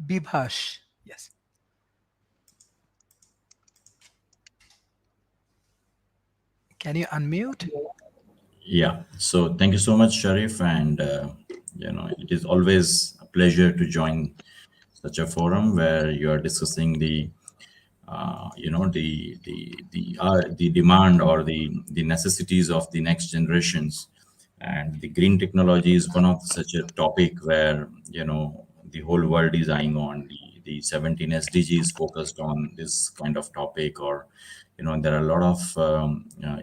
A: Bibhash, yes. Can you unmute?
K: Yeah. So thank you so much, Sharif, and it is always a pleasure to join such a forum where you are discussing the demand or the necessities of the next generations, and the green technology is one of such a topic where the whole world is eyeing on. The 17 SDGs focused on this kind of topic, or there are a lot of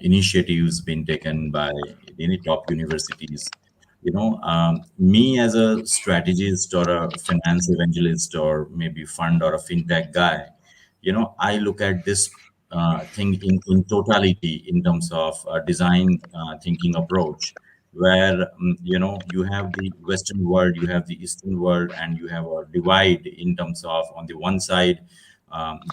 K: initiatives being taken by any top universities. Me as a strategist or a finance evangelist or maybe fund or a fintech guy, I look at this thing in totality in terms of design thinking approach, where you have the Western world, you have the Eastern world, and you have a divide in terms of, on the one side,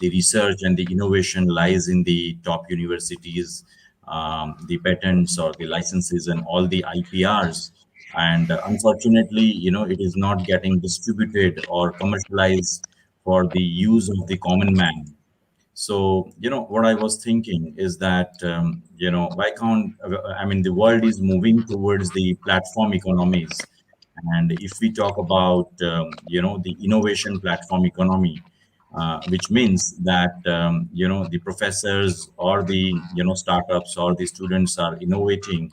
K: the research and the innovation lies in the top universities, the patents or the licenses and all the IPRs. And unfortunately, it is not getting distributed or commercialized for the use of the common man. So, what I was thinking is that, why can't, I mean, the world is moving towards the platform economies. And if we talk about, the innovation platform economy, which means that, the professors or the, startups or the students are innovating,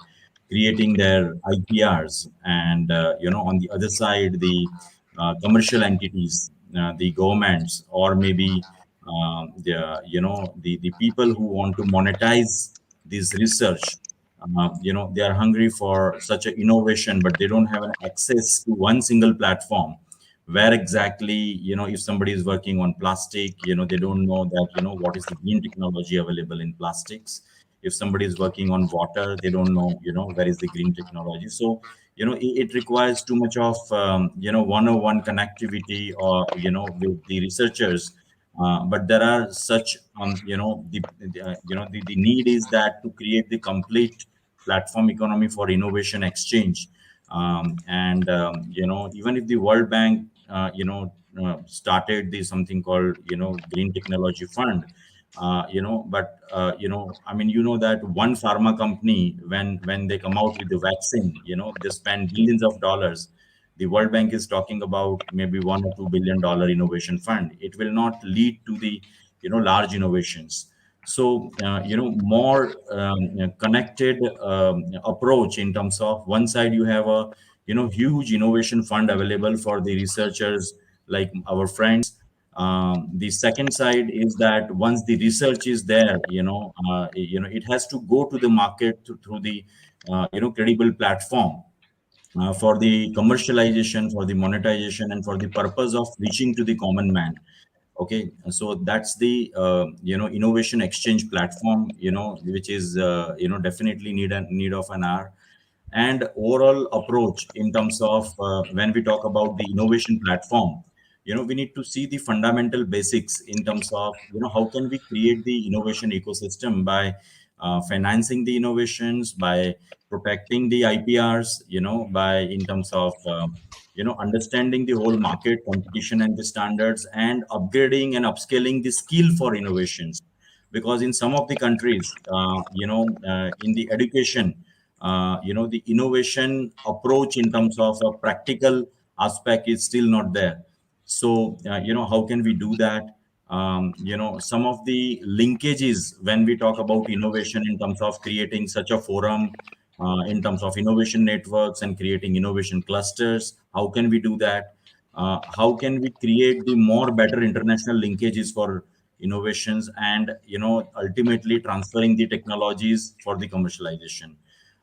K: creating their IPRs. And, on the other side, the commercial entities, the governments, or maybe the people who want to monetize this research, they are hungry for such an innovation, but they don't have an access to one single platform where exactly, if somebody is working on plastic, they don't know that, what is the green technology available in plastics. If somebody is working on water, they don't know, where is the green technology. So, it requires too much of, one-on-one connectivity or, with the researchers. But there are such, the need is that to create the complete platform economy for innovation exchange. And, even if the World Bank, started the something called, Green Technology Fund, but, I mean, that one pharma company, when they come out with the vaccine, they spend billions of dollars. The World Bank is talking about maybe $1 or $2 billion innovation fund. It will not lead to the, large innovations. So, more connected approach in terms of one side, you have a, huge innovation fund available for the researchers like our friends, The second side is that once the research is there, it has to go to the market through the credible platform for the commercialization, for the monetization, and for the purpose of reaching to the common man. Okay, so that's the innovation exchange platform, which is definitely need of an hour. And overall approach in terms of when we talk about the innovation platform, we need to see the fundamental basics in terms of how can we create the innovation ecosystem by financing the innovations, by protecting the IPRs, by in terms of understanding the whole market competition and the standards, and upgrading and upscaling the skill for innovations. Because in some of the countries, in the education, the innovation approach in terms of a practical aspect is still not there. So how can we do that? Some of the linkages when we talk about innovation in terms of creating such a forum, in terms of innovation networks and creating innovation clusters, how can we do that? How can we create the more better international linkages for innovations, and ultimately transferring the technologies for the commercialization?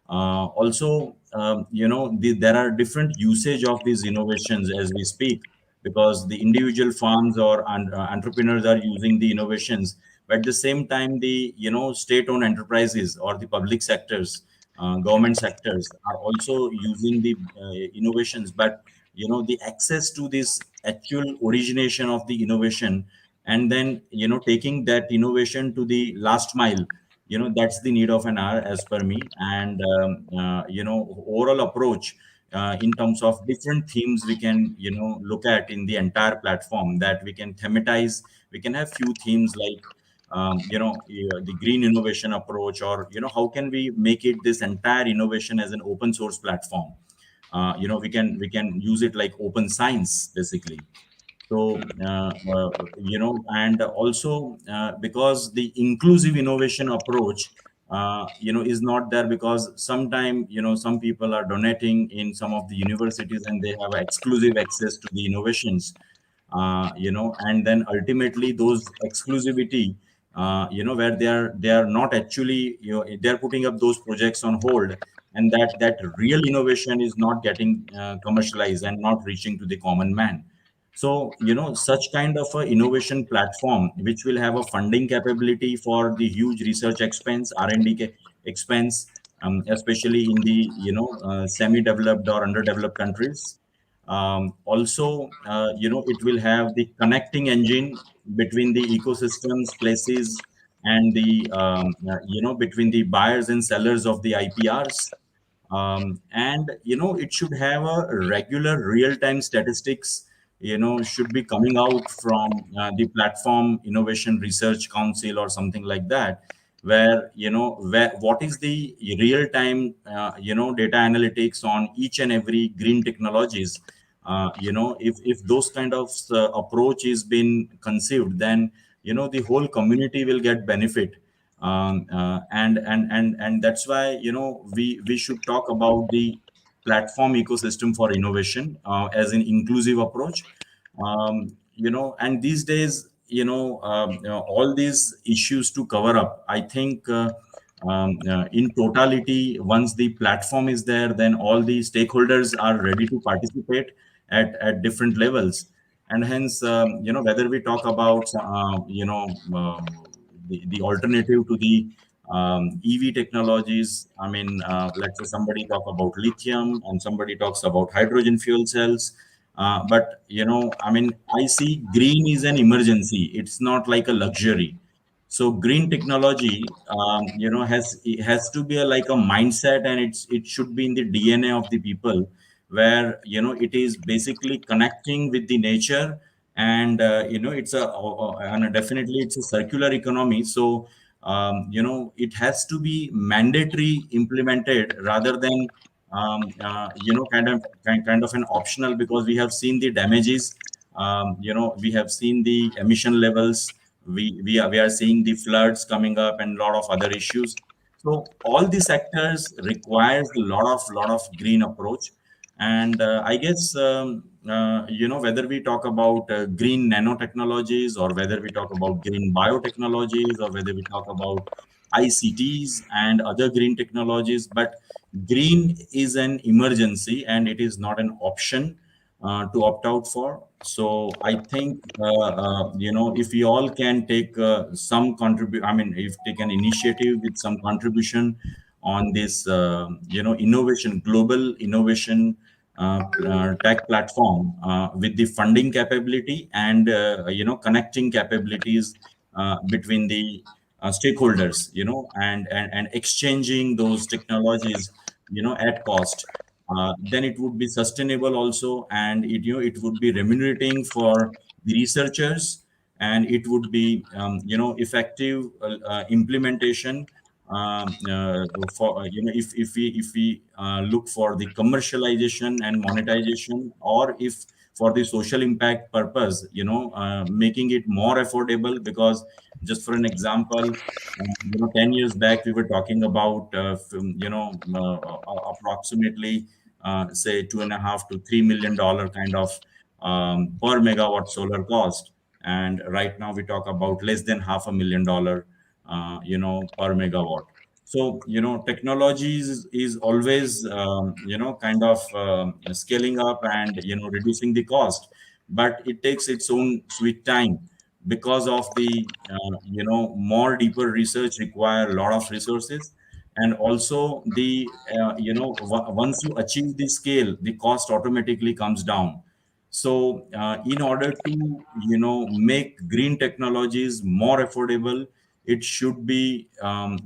K: Also, there are different usage of these innovations as we speak, because the individual firms or entrepreneurs are using the innovations, but at the same time, the state-owned enterprises or the public sectors, government sectors are also using the innovations. But the access to this actual origination of the innovation, and then taking that innovation to the last mile, that's the need of an hour as per me. And overall approach in terms of different themes we can look at in the entire platform, that we can thematize. We can have few themes like the green innovation approach, or how can we make it this entire innovation as an open source platform. We can use it like open science basically. So and also because the inclusive innovation approach is not there, because sometime some people are donating in some of the universities and they have exclusive access to the innovations, and then ultimately those exclusivity, where they are not actually, they're putting up those projects on hold, and that real innovation is not getting commercialized and not reaching to the common man. So such kind of a innovation platform which will have a funding capability for the huge research expense, R&D expense, especially in the semi-developed or underdeveloped countries. Also, it will have the connecting engine between the ecosystems, places, and the between the buyers and sellers of the IPRs. And it should have a regular real-time statistics, should be coming out from the platform innovation research council or something like that, where what is the real-time data analytics on each and every green technologies. If those kind of approach is been conceived, then the whole community will get benefit. And that's why we should talk about the platform ecosystem for innovation as an inclusive approach. And these days, all these issues to cover up, I think in totality, once the platform is there, then all the stakeholders are ready to participate at different levels. And hence, whether we talk about the alternative to the EV technologies. I mean, let's say somebody talk about lithium and somebody talks about hydrogen fuel cells. But I mean, I see green is an emergency. It's not like a luxury. So green technology, has to be like a mindset, and it should be in the DNA of the people, where it is basically connecting with the nature. And it's and definitely it's a circular economy. So it has to be mandatory implemented rather than kind of an optional, because we have seen the damages. We have seen the emission levels. We are seeing the floods coming up and a lot of other issues. So all these sectors requires a lot of green approach. And I guess whether we talk about green nanotechnologies, or whether we talk about green biotechnologies, or whether we talk about ICTs and other green technologies, but green is an emergency and it is not an option to opt out for. So I think, if we all can take some contribute, I mean, if take an initiative with some contribution on this, innovation, global innovation tech platform with the funding capability and, connecting capabilities between the stakeholders, and exchanging those technologies, at cost, then it would be sustainable also, and it would be remunerating for the researchers, and it would be, effective implementation, for if we look for the commercialization and monetization, or if for the social impact purpose, making it more affordable. Because just for an example, 10 years back we were talking about approximately say $2.5 to $3 million kind of per megawatt solar cost, and right now we talk about less than $500,000 per megawatt. So technology is always kind of scaling up and reducing the cost, but it takes its own sweet time, because of the more deeper research require a lot of resources, and also the once you achieve the scale, the cost automatically comes down. So in order to make green technologies more affordable, it should be able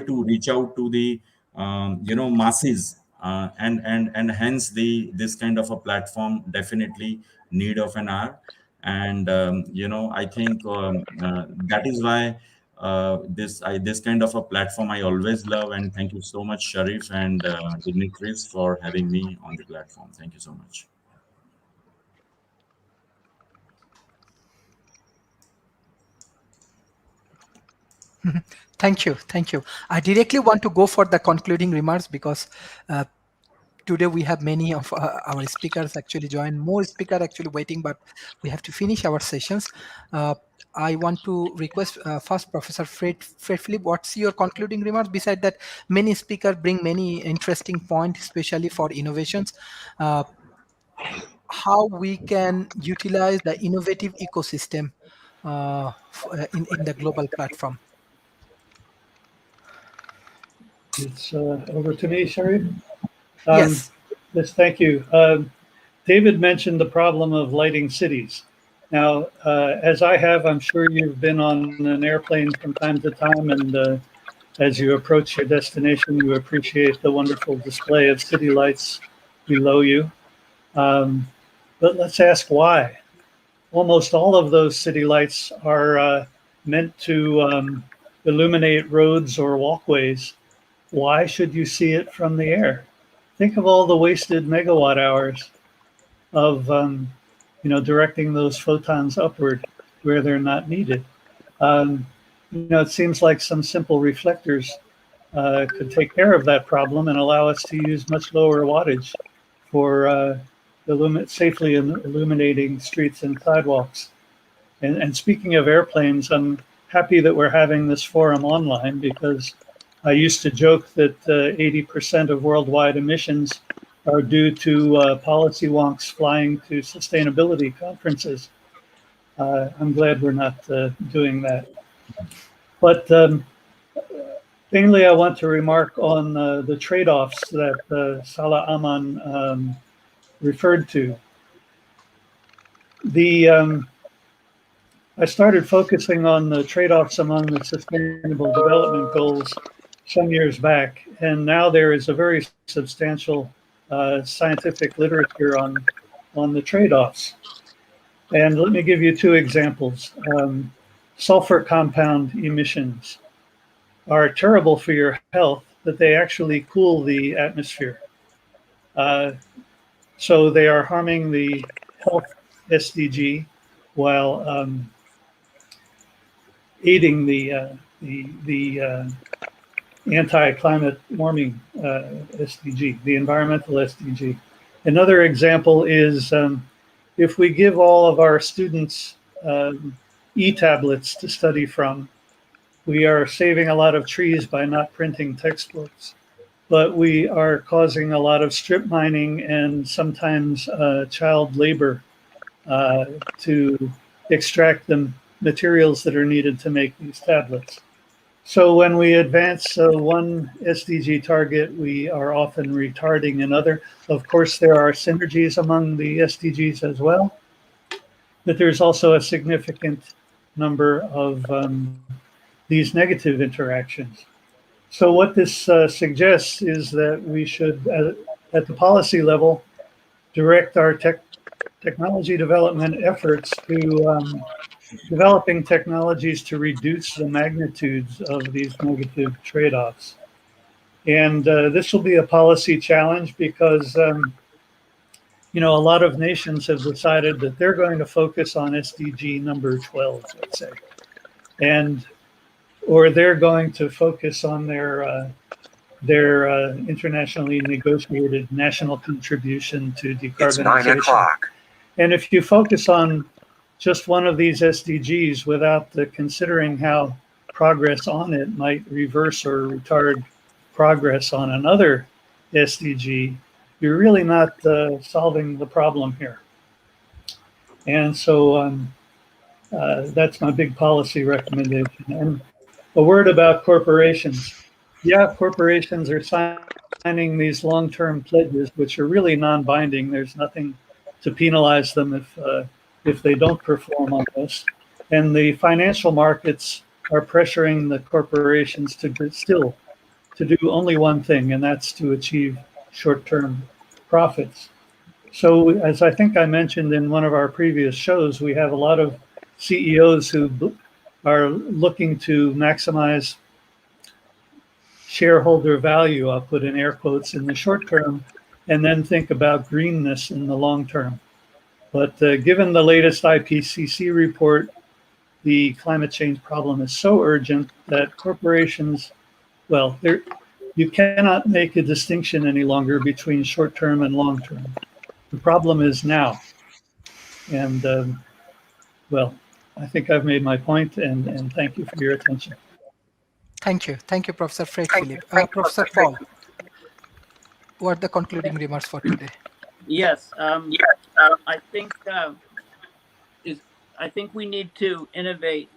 K: to reach out to the masses, and hence this kind of a platform definitely need of an hour. And I think that is why this kind of a platform I always love. And thank you so much, Sharif and Dimitris, for having me on the platform. Thank you so much.
A: Thank you. Thank you. I directly want to go for the concluding remarks because today we have many of our speakers actually join, more speaker actually waiting, but we have to finish our sessions. I want to request first Professor Fred Philip, what's your concluding remarks? Beside that, many speakers bring many interesting points, especially for innovations. How we can utilize the innovative ecosystem in the global platform.
B: It's over to me, Sharif.
A: Yes.
B: Yes, thank you. David mentioned the problem of lighting cities. Now, as I have, I'm sure you've been on an airplane from time to time, and as you approach your destination, you appreciate the wonderful display of city lights below you. But let's ask why. Almost all of those city lights are meant to illuminate roads or walkways. Why should you see it from the air? Think of all the wasted megawatt hours of directing those photons upward where they're not needed. It seems like some simple reflectors could take care of that problem and allow us to use much lower wattage for safely illuminating streets and sidewalks. And speaking of airplanes, I'm happy that we're having this forum online, because I used to joke that 80% of worldwide emissions are due to policy wonks flying to sustainability conferences. I'm glad we're not doing that. But mainly I want to remark on the trade-offs that Salah Aman referred to. I started focusing on the trade-offs among the Sustainable Development Goals some years back, and now there is a very substantial scientific literature on the trade-offs. And let me give you two examples. Sulfur compound emissions are terrible for your health, but they actually cool the atmosphere. So they are harming the health SDG while aiding the anti-climate warming SDG, the environmental SDG. Another example is if we give all of our students e-tablets to study from, we are saving a lot of trees by not printing textbooks, but we are causing a lot of strip mining and sometimes child labor to extract the materials that are needed to make these tablets. So when we advance one SDG target, we are often retarding another. Of course, there are synergies among the SDGs as well, but there's also a significant number of these negative interactions. So what this suggests is that we should, at the policy level, direct our technology development efforts to developing technologies to reduce the magnitudes of these negative trade-offs. And this will be a policy challenge because, you know, a lot of nations have decided that they're going to focus on SDG number 12, let's say, and or they're going to focus on their internationally negotiated national contribution to decarbonization.
L: It's 9 o'clock.
B: And if you focus on just one of these SDGs without considering how progress on it might reverse or retard progress on another SDG, you're really not solving the problem here. And so that's my big policy recommendation. And a word about corporations. Yeah, corporations are signing these long-term pledges, which are really non-binding. There's nothing to penalize them if they don't perform on this. And the financial markets are pressuring the corporations to do only one thing, and that's to achieve short-term profits. So as I think I mentioned in one of our previous shows, we have a lot of CEOs who are looking to maximize shareholder value, I'll put in air quotes, in the short term, and then think about greenness in the long term. But given the latest IPCC report, the climate change problem is so urgent that corporations, well, you cannot make a distinction any longer between short term and long term. The problem is now. And well, I think I've made my point, and thank you for your attention.
A: Thank you. Thank you, Professor Fred Philip. Professor Paul, what are the concluding remarks for today?
I: Yes, I think we need to innovate.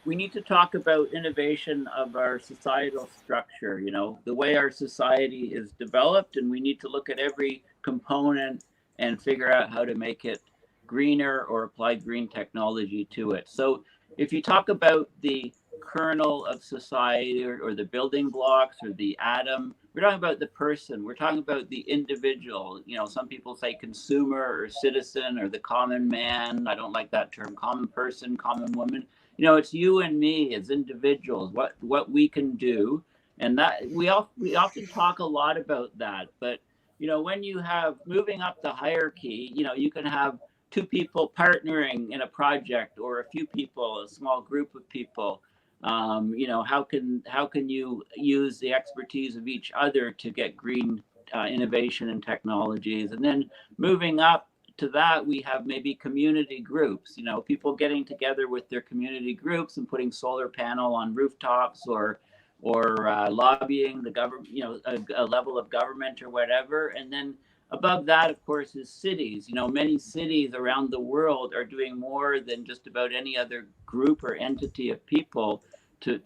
I: We need to talk about innovation of our societal structure, you know, the way our society is developed, and we need to look at every component and figure out how to make it greener or apply green technology to it. So if you talk about the kernel of society or the building blocks or the atom, we're talking about the person. We're talking about the individual. You know, some people say consumer or citizen or the common man. I don't like that term, common person, common woman. You know, it's you and me as individuals, what we can do. And that we often talk a lot about that. But, you know, when you have moving up the hierarchy, you know, you can have two people partnering in a project or a few people, a small group of people. You know, how can you use the expertise of each other to get green innovation and technologies? And then moving up to that, we have maybe community groups, you know, people getting together with their community groups and putting solar panel on rooftops or lobbying the government, you know, a level of government or whatever. And then above that, of course, is cities. You know, many cities around the world are doing more than just about any other group or entity of people to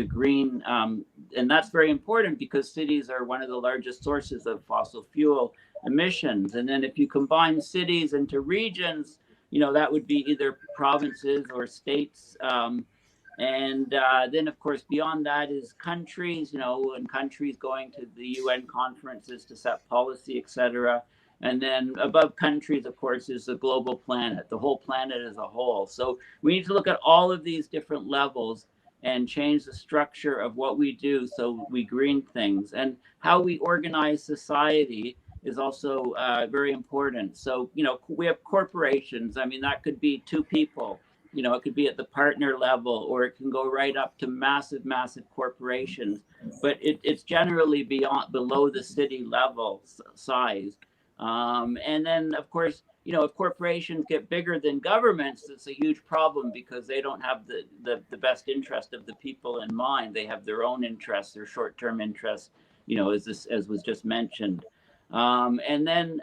I: green. And that's very important because cities are one of the largest sources of fossil fuel emissions. And then if you combine cities into regions, you know, that would be either provinces or states. And then, of course, beyond that is countries, you know, and countries going to the UN conferences to set policy, etc. And then above countries, of course, is the global planet, the whole planet as a whole. So we need to look at all of these different levels and change the structure of what we do so we green things. And how we organize society is also very important. So, you know, we have corporations. I mean, that could be two people. You know, it could be at the partner level, or it can go right up to massive corporations. But it's generally below the city level size. And then, of course, if corporations get bigger than governments, it's a huge problem because they don't have the best interest of the people in mind. They have their own interests, their short-term interests, as was just mentioned. And then,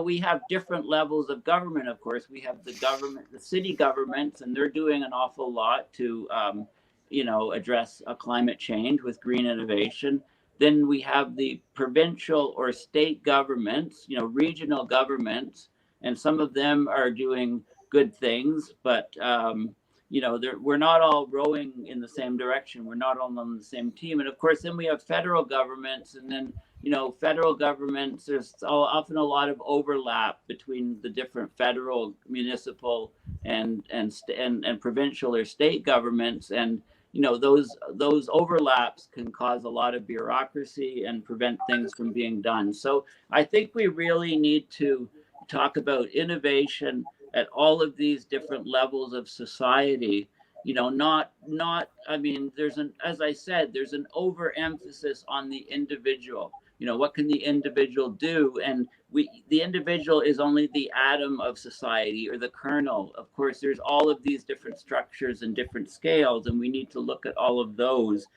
I: we have different levels of government, of course. We have the city governments, and they're doing an awful lot to, address climate change with green innovation. Then we have the provincial or state governments, regional governments, and some of them are doing good things, but we're not all rowing in the same direction. We're not all on the same team. And of course, then we have federal governments, and then federal governments. There's often a lot of overlap between the different federal, municipal, and provincial or state governments, and those overlaps can cause a lot of bureaucracy and prevent things from being done. So I think we really need to talk about innovation at all of these different levels of society. Not I mean, as I said, there's an overemphasis on the individual. What can the individual do? And the individual is only the atom of society, or the kernel. Of course, there's all of these different structures and different scales, and we need to look at all of those.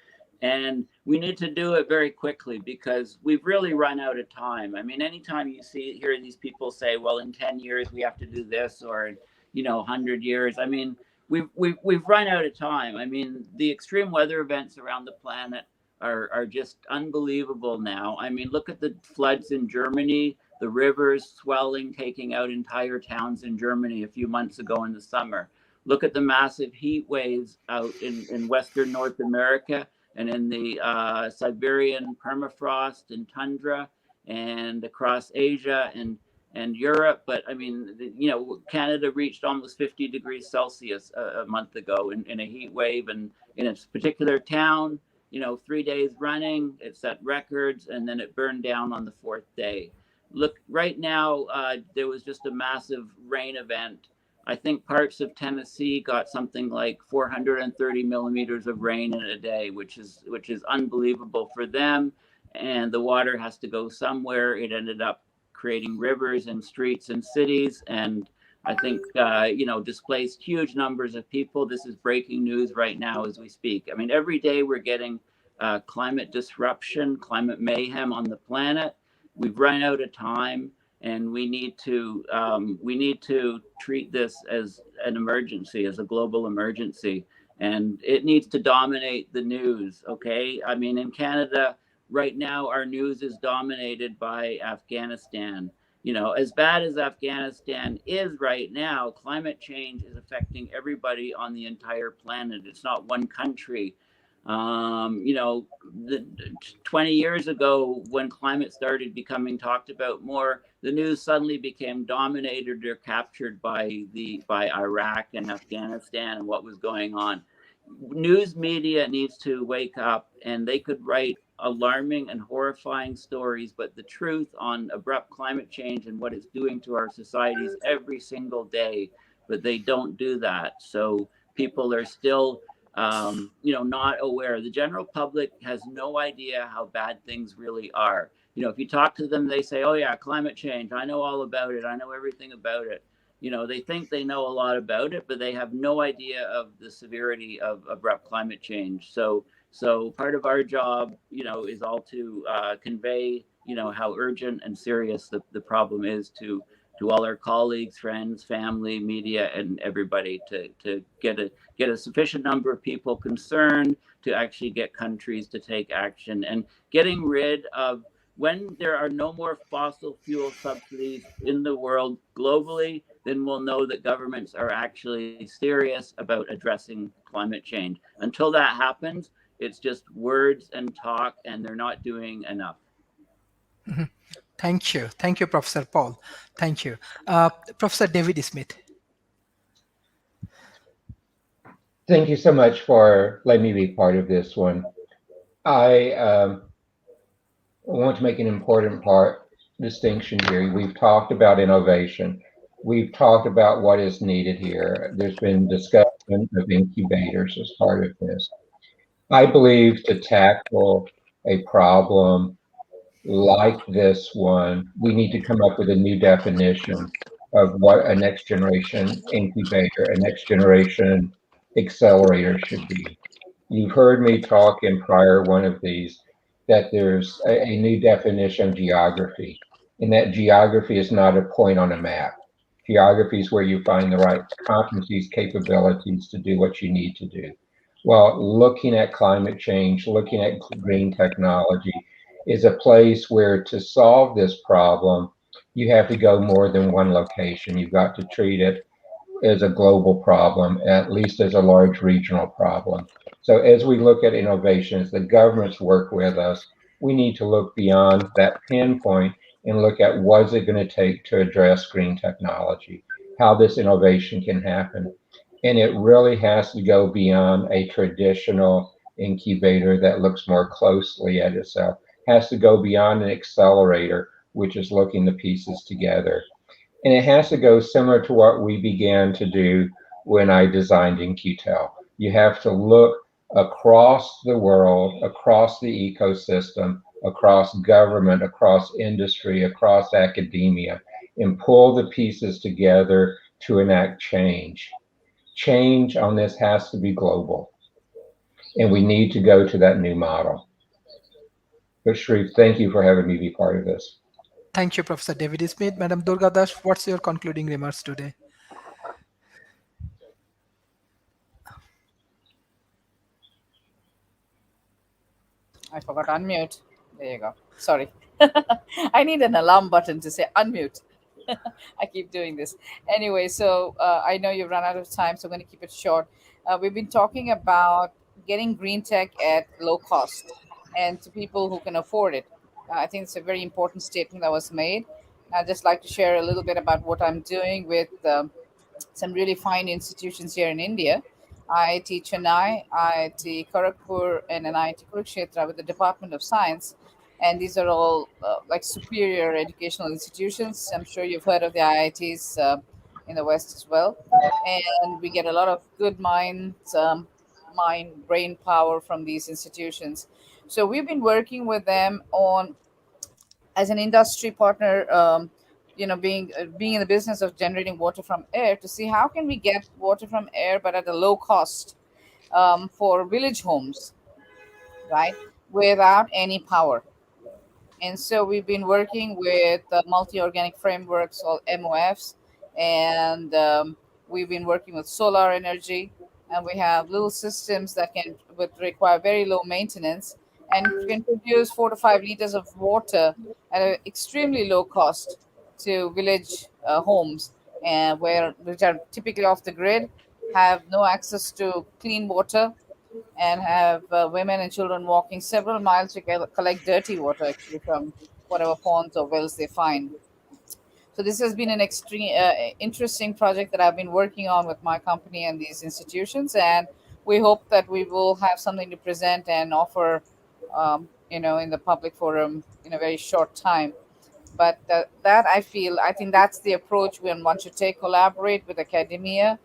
I: And we need to do it very quickly because we've really run out of time. I mean, anytime you hear these people say, well, in 10 years we have to do this, or 100 years, I mean, we've run out of time. I mean, the extreme weather events around the planet are just unbelievable now. I mean, look at the floods in Germany, the rivers swelling, taking out entire towns in Germany a few months ago in the summer. Look at the massive heat waves out in Western North America and in the Siberian permafrost and tundra, and across Asia and Europe. But I mean, Canada reached almost 50 degrees Celsius a month ago in a heat wave, and in its particular town, 3 days running, it set records, and then it burned down on the fourth day. Look, right now, there was just a massive rain event. I think parts of Tennessee got something like 430 millimeters of rain in a day, which is unbelievable for them. And the water has to go somewhere. It ended up creating rivers and streets and cities, and I think displaced huge numbers of people. This is breaking news right now as we speak. I mean, every day we're getting climate disruption, climate mayhem on the planet. We've run out of time, and we need to treat this as an emergency, as a global emergency, and it needs to dominate the news. Okay, I mean, in Canada right now, our news is dominated by Afghanistan. As bad as Afghanistan is right now, climate change is affecting everybody on the entire planet. It's not one country. 20 years ago, when climate started becoming talked about more, the news suddenly became dominated or captured by Iraq and Afghanistan and what was going on. News media needs to wake up, and they could write alarming and horrifying stories, but the truth on abrupt climate change and what it's doing to our societies every single day, but they don't do that. So people are still not aware. The general public has no idea how bad things really are. If you talk to them, they say, oh yeah, climate change, I know all about it, I know everything about it. They think they know a lot about it, but they have no idea of the severity of abrupt climate change. So part of our job, is all to convey, how urgent and serious the problem is to all our colleagues, friends, family, media, and everybody, to get a sufficient number of people concerned to actually get countries to take action, and getting rid of, when there are no more fossil fuel subsidies in the world globally, then we'll know that governments are actually serious about addressing climate change. Until that happens, it's just words and talk, and they're not doing enough.
A: Mhm. Thank you. Thank you, Professor Paul. Thank you. Professor David Smith.
C: Thank you so much for letting me be part of this one. I want to make an important distinction here. We've talked about innovation. We've talked about what is needed here. There's been discussion of incubators as part of this. I believe to tackle a problem like this one, we need to come up with a new definition of what a next generation incubator, a next generation accelerator should be. You've heard me talk in prior one of these that there's a new definition of geography, and that geography is not a point on a map. Geography is where you find the right competencies, capabilities to do what you need to do. Well, looking at climate change, looking at green technology is a place where to solve this problem, you have to go more than one location. You've got to treat it as a global problem, at least as a large regional problem. So as we look at innovations, the governments work with us. We need to look beyond that pinpoint and look at what is it going to take to address green technology, how this innovation can happen. And it really has to go beyond a traditional incubator that looks more closely at itself, has to go beyond an accelerator, which is looking the pieces together. And it has to go similar to what we began to do when I designed in QTEL. You have to look across the world, across the ecosystem, across government, across industry, across academia, and pull the pieces together to enact change. Change on this has to be global, and we need to go to that new model. But Sharif, thank you for having me be part of this.
A: Thank you, Professor David Smith. Madam Durga Das, what's your concluding remarks today?
D: I forgot unmute. There you go. Sorry. I need an alarm button to say unmute. I keep doing this. Anyway, so I know you've run out of time, so I'm going to keep it short. We've been talking about getting green tech at low cost and to people who can afford it. I think it's a very important statement that was made. I'd just like to share a little bit about what I'm doing with some really fine institutions here in India. IIT Chennai, IIT Kharagpur, and NIT Kurukshetra with the Department of Science. And these are all like superior educational institutions. I'm sure you've heard of the IITs in the West as well. And we get a lot of good minds, brain power from these institutions. So we've been working with them on as an industry partner, being in the business of generating water from air to see how can we get water from air but at a low cost for village homes, right, without any power. And so we've been working with multi-organic frameworks or MOFs, and we've been working with solar energy, and we have little systems that can would require very low maintenance and can produce 4 to 5 liters of water at an extremely low cost to village homes, and which are typically off the grid, have no access to clean water, and have women and children walking several miles to collect dirty water actually from whatever ponds or wells they find. So this has been an extreme interesting project that I've been working on with my company and these institutions, and we hope that we will have something to present and offer, in the public forum in a very short time. But that I think that's the approach one should take: collaborate with academia,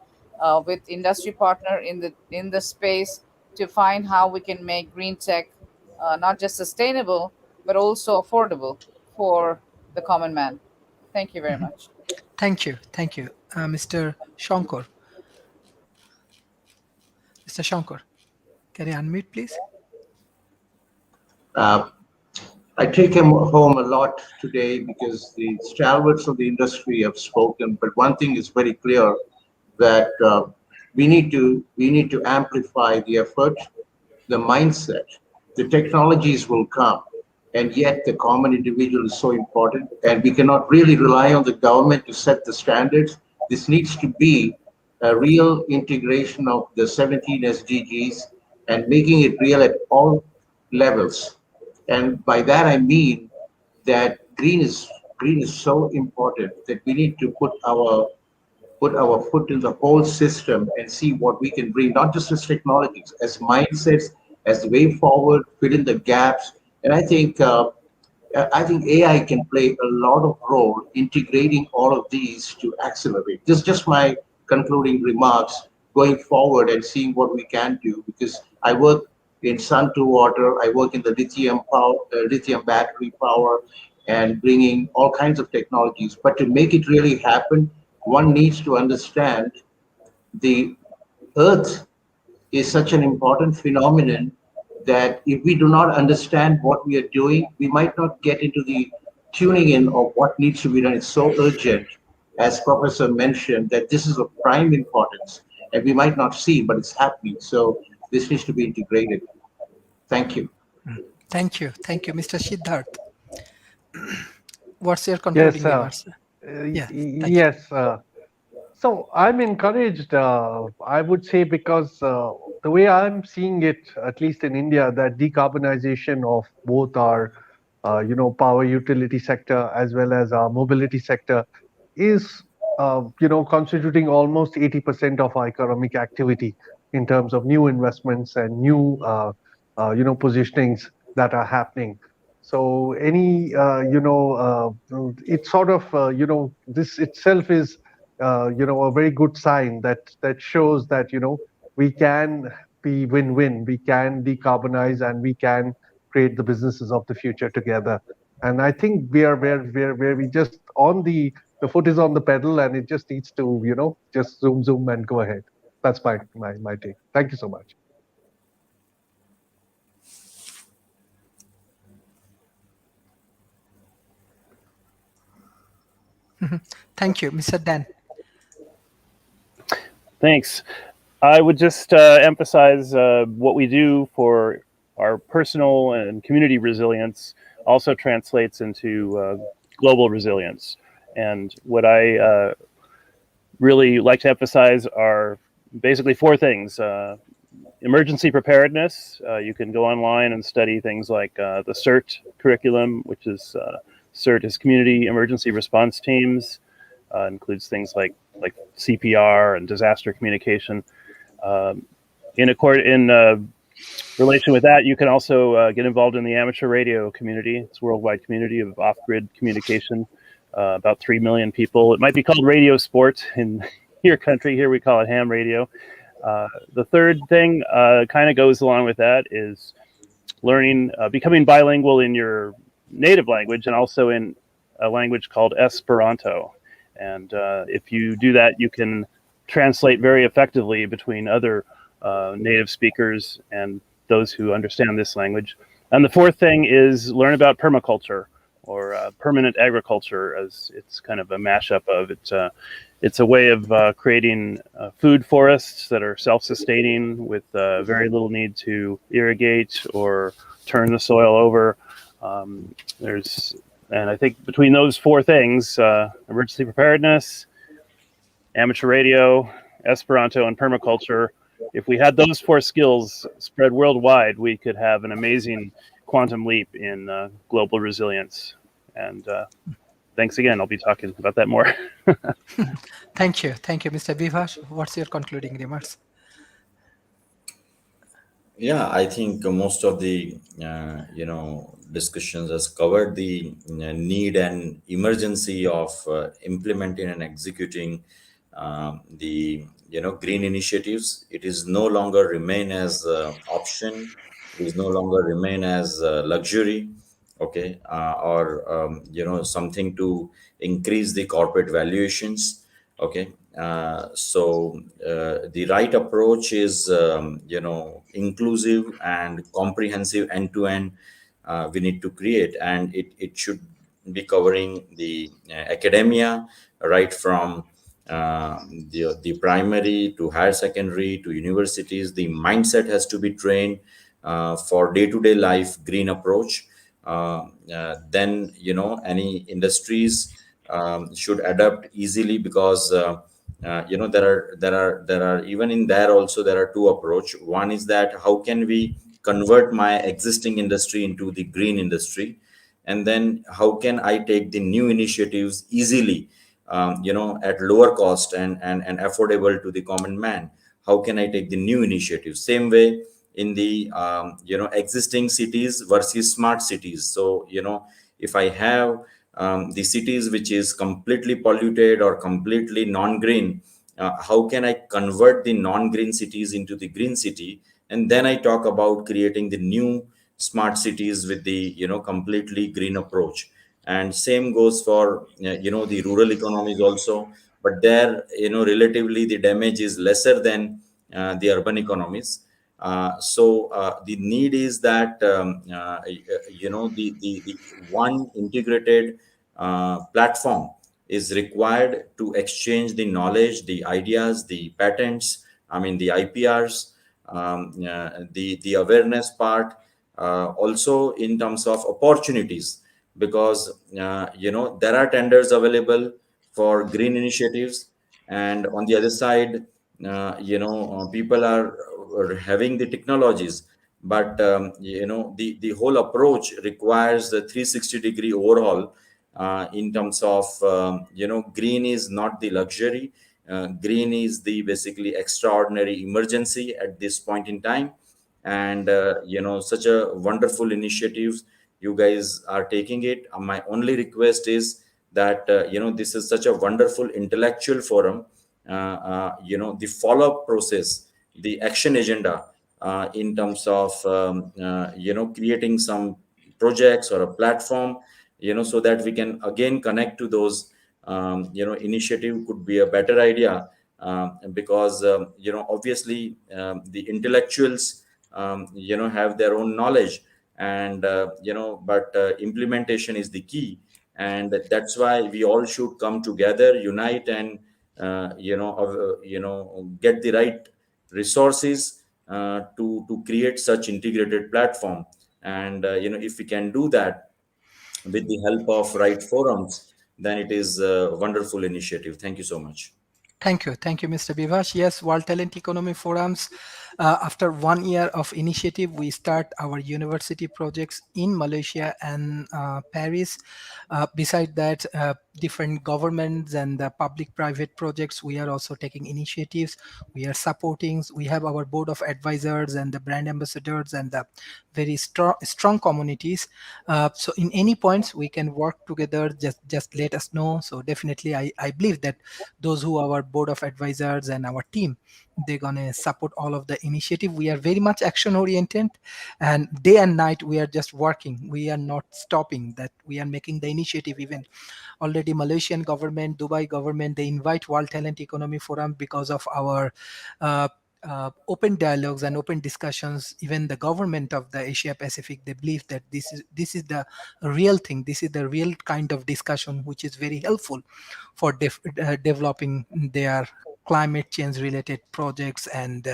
D: with industry partner in the space to find how we can make green tech not just sustainable but also affordable for the common man. Thank you very much.
A: Thank you. Thank you. Mr. Shankar. Mr. Shankar, can you unmute, please?
H: I take him home a lot today because the stalwarts of the industry have spoken. But one thing is very clear, that we need to amplify the effort, the mindset. The technologies will come, and yet the common individual is so important, and we cannot really rely on the government to set the standards. This needs to be a real integration of the 17 SDGs and making it real at all levels. And by that I mean that green is so important that we need to put our foot in the whole system and see what we can bring, not just as technologies, as mindsets, as the way forward, fill in the gaps. And I think AI can play a lot of role integrating all of these to accelerate. This is just my concluding remarks going forward and seeing what we can do, because I work in sun to water. I work in the lithium power, lithium battery power, and bringing all kinds of technologies. But to make it really happen, one needs to understand the Earth is such an important phenomenon that if we do not understand what we are doing, we might not get into the tuning in of what needs to be done. It's so urgent, as Professor mentioned, that this is of prime importance, and we might not see, but it's happening. So this needs to be integrated. Thank you.
A: Thank you. Thank you, Mr. Siddharth. What's your
J: Yes,
A: concluding remarks? Yeah, thank you.
J: yes. So I'm encouraged, I would say, because the way I'm seeing it, at least in India, that decarbonization of both our, power utility sector as well as our mobility sector is, constituting almost 80% of our economic activity in terms of new investments and new, positionings that are happening. So any, it's sort of, this itself is a very good sign that shows that we can be win-win, we can decarbonize, and we can create the businesses of the future together. And I think we are where we just on the foot is on the pedal, and it just needs to just zoom and go ahead. That's my take. Thank you so much.
A: Thank you, Mr. Dan.
F: Thanks. I would just emphasize what we do for our personal and community resilience also translates into global resilience. And what I really like to emphasize are basically four things. Emergency preparedness. You can go online and study things like the CERT curriculum, which is CERT is Community Emergency Response Teams. Includes things like CPR and disaster communication. In relation with that, you can also get involved in the amateur radio community. It's a worldwide community of off-grid communication. About 3 million people. It might be called radio sport in your country. Here we call it ham radio. The third thing kind of goes along with that is learning, becoming bilingual in your native language and also in a language called Esperanto. And if you do that, you can translate very effectively between other native speakers and those who understand this language. And the fourth thing is learn about permaculture, or permanent agriculture, as it's kind of a mashup of it. It's a way of creating food forests that are self-sustaining with very little need to irrigate or turn the soil over. And I think between those four things, emergency preparedness, amateur radio, Esperanto, and permaculture, if we had those four skills spread worldwide, we could have an amazing quantum leap in global resilience. And thanks again. I'll be talking about that more.
A: Thank you. Thank you, Mr. Vivash. What's your concluding remarks?
K: Yeah, I think most of the discussions has covered the need and emergency of implementing and executing the green initiatives. It is no longer remain as option. It is no longer remain as luxury, okay, or something to increase the corporate valuations, okay. So the right approach is inclusive and comprehensive end-to-end. We need to create, and it should be covering the academia, right from the primary to higher secondary to universities. The mindset has to be trained for day-to-day life green approach. Then any industries should adapt easily, because there are even in there also there are two approach. One is that how can we convert my existing industry into the green industry, and then how can I take the new initiatives easily, at lower cost and affordable to the common man. How can I take the new initiatives? Same way in the existing cities versus smart cities. So if I have the cities which is completely polluted or completely non-green, how can I convert the non-green cities into the green city, and then I talk about creating the new smart cities with the completely green approach. And same goes for the rural economies also, but there relatively the damage is lesser than the urban economies. So the need is that the one integrated platform is required to exchange the knowledge, the ideas, the patents, I mean the IPRs, the awareness part, also in terms of opportunities, because there are tenders available for green initiatives, and on the other side, people are having the technologies, but the whole approach requires a 360-degree overhaul, in terms of green is not the luxury, green is the basically extraordinary emergency at this point in time. And such a wonderful initiatives you guys are taking it. My only request is that this is such a wonderful intellectual forum. The follow-up process, the action agenda, in terms of creating some projects or a platform, so that we can again connect to those initiative could be a better idea, because obviously the intellectuals have their own knowledge, and but implementation is the key. And that's why we all should come together, unite, and get the right resources to create such integrated platform. And if we can do that with the help of right forums, then it is a wonderful initiative. Thank you so much.
A: Thank you, Mr. Bivash. Yes, World Talent Economy Forums. After 1 year of initiative, we start our university projects in Malaysia and Paris. Beside that, different governments and the public-private projects, we are also taking initiatives. We are supporting. We have our board of advisors and the brand ambassadors and the very strong communities. So in any points we can work together. Just let us know. So definitely, I believe that those who are our board of advisors and our team, they're gonna support all of the initiative. We are very much action oriented, and day and night we are just working. We are not stopping. That we are making the initiative. Even already Malaysian government, Dubai government, they invite World Talent Economy Forum because of our open dialogues and open discussions. Even the government of the Asia Pacific, they believe that this is the real thing. This is the real kind of discussion which is very helpful for developing their climate change related projects and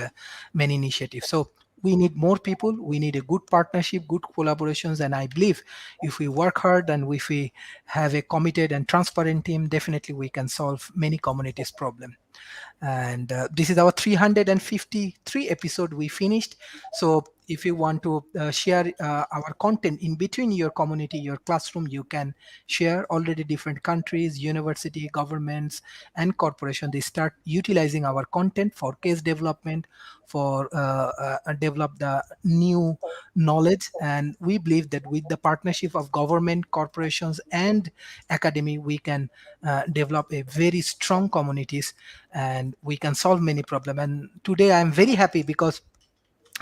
A: many initiatives. So we need more people, we need a good partnership, good collaborations, and I believe if we work hard and if we have a committed and transparent team, definitely we can solve many communities problem. And this is our 353 episode we finished. So if you want to share our content in between your community, your classroom, you can share. Already different countries, university, governments, and corporation, they start utilizing our content for case development, for develop the new knowledge. And we believe that with the partnership of government, corporations, and academy, we can develop a very strong communities, and we can solve many problems. And today I'm very happy because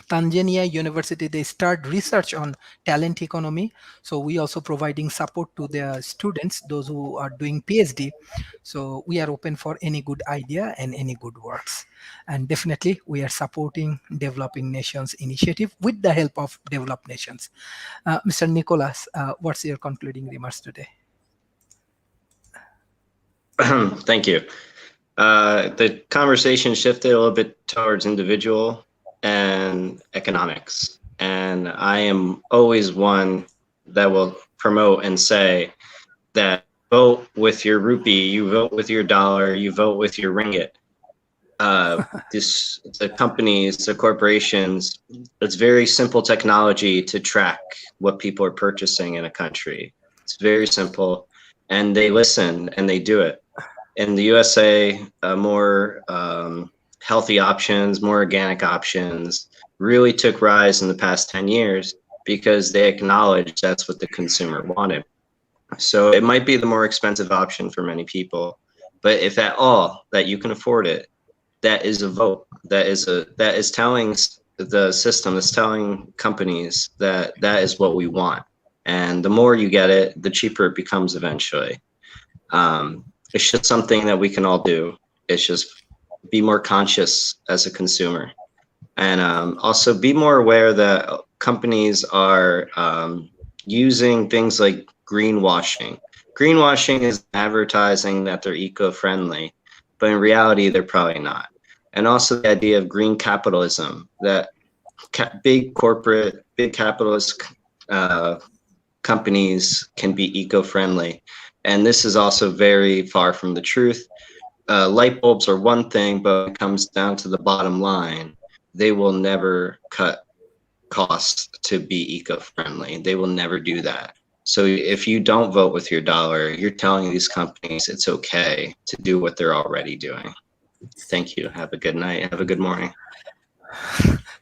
A: Tanzania University, they start research on talent economy. So we also providing support to their students, those who are doing PhD. So we are open for any good idea and any good works. And definitely we are supporting developing nations initiative with the help of developed nations. Mr. Nicholas, what's your concluding remarks today?
G: Thank you. The conversation shifted a little bit towards individual and economics. And I am always one that will promote and say that vote with your rupee, you vote with your dollar, you vote with your ringgit. The companies, the corporations, it's very simple technology to track what people are purchasing in a country. It's very simple, and they listen and they do it. In the USA, more healthy options, more organic options really took rise in the past 10 years because they acknowledged that's what the consumer wanted. So it might be the more expensive option for many people, but if at all that you can afford it, that is a vote. That is telling the system is telling companies that that is what we want. And the more you get it, the cheaper it becomes eventually. It's just something that we can all do. It's just be more conscious as a consumer. And also be more aware that companies are using things like greenwashing. Greenwashing is advertising that they're eco-friendly, but in reality, they're probably not. And also the idea of green capitalism, that big corporate, big capitalist companies can be eco-friendly. And this is also very far from the truth. Light bulbs are one thing, but when it comes down to the bottom line, they will never cut costs to be eco-friendly. They will never do that. So if you don't vote with your dollar, you're telling these companies it's okay to do what they're already doing. Thank you. Have a good night. Have a good morning.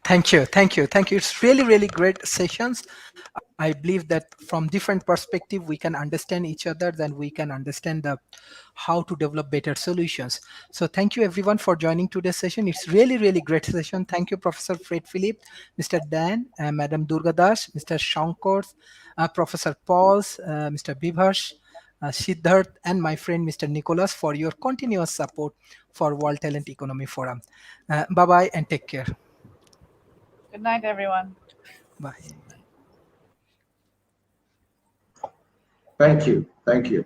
A: Thank you. It's really, really great sessions. I believe that from different perspective, we can understand each other, then we can understand how to develop better solutions. So thank you everyone for joining today's session. It's really, really great session. Thank you, Professor Fred Philip, Mr. Dan, Madam Durgadas, Mr. Shankar, Professor Pauls, Mr. Bibhash, Siddharth, and my friend Mr. Nicholas for your continuous support for World Talent Economy Forum. Bye-bye and take care.
D: Good night, everyone.
A: Bye.
H: Thank you. Thank you.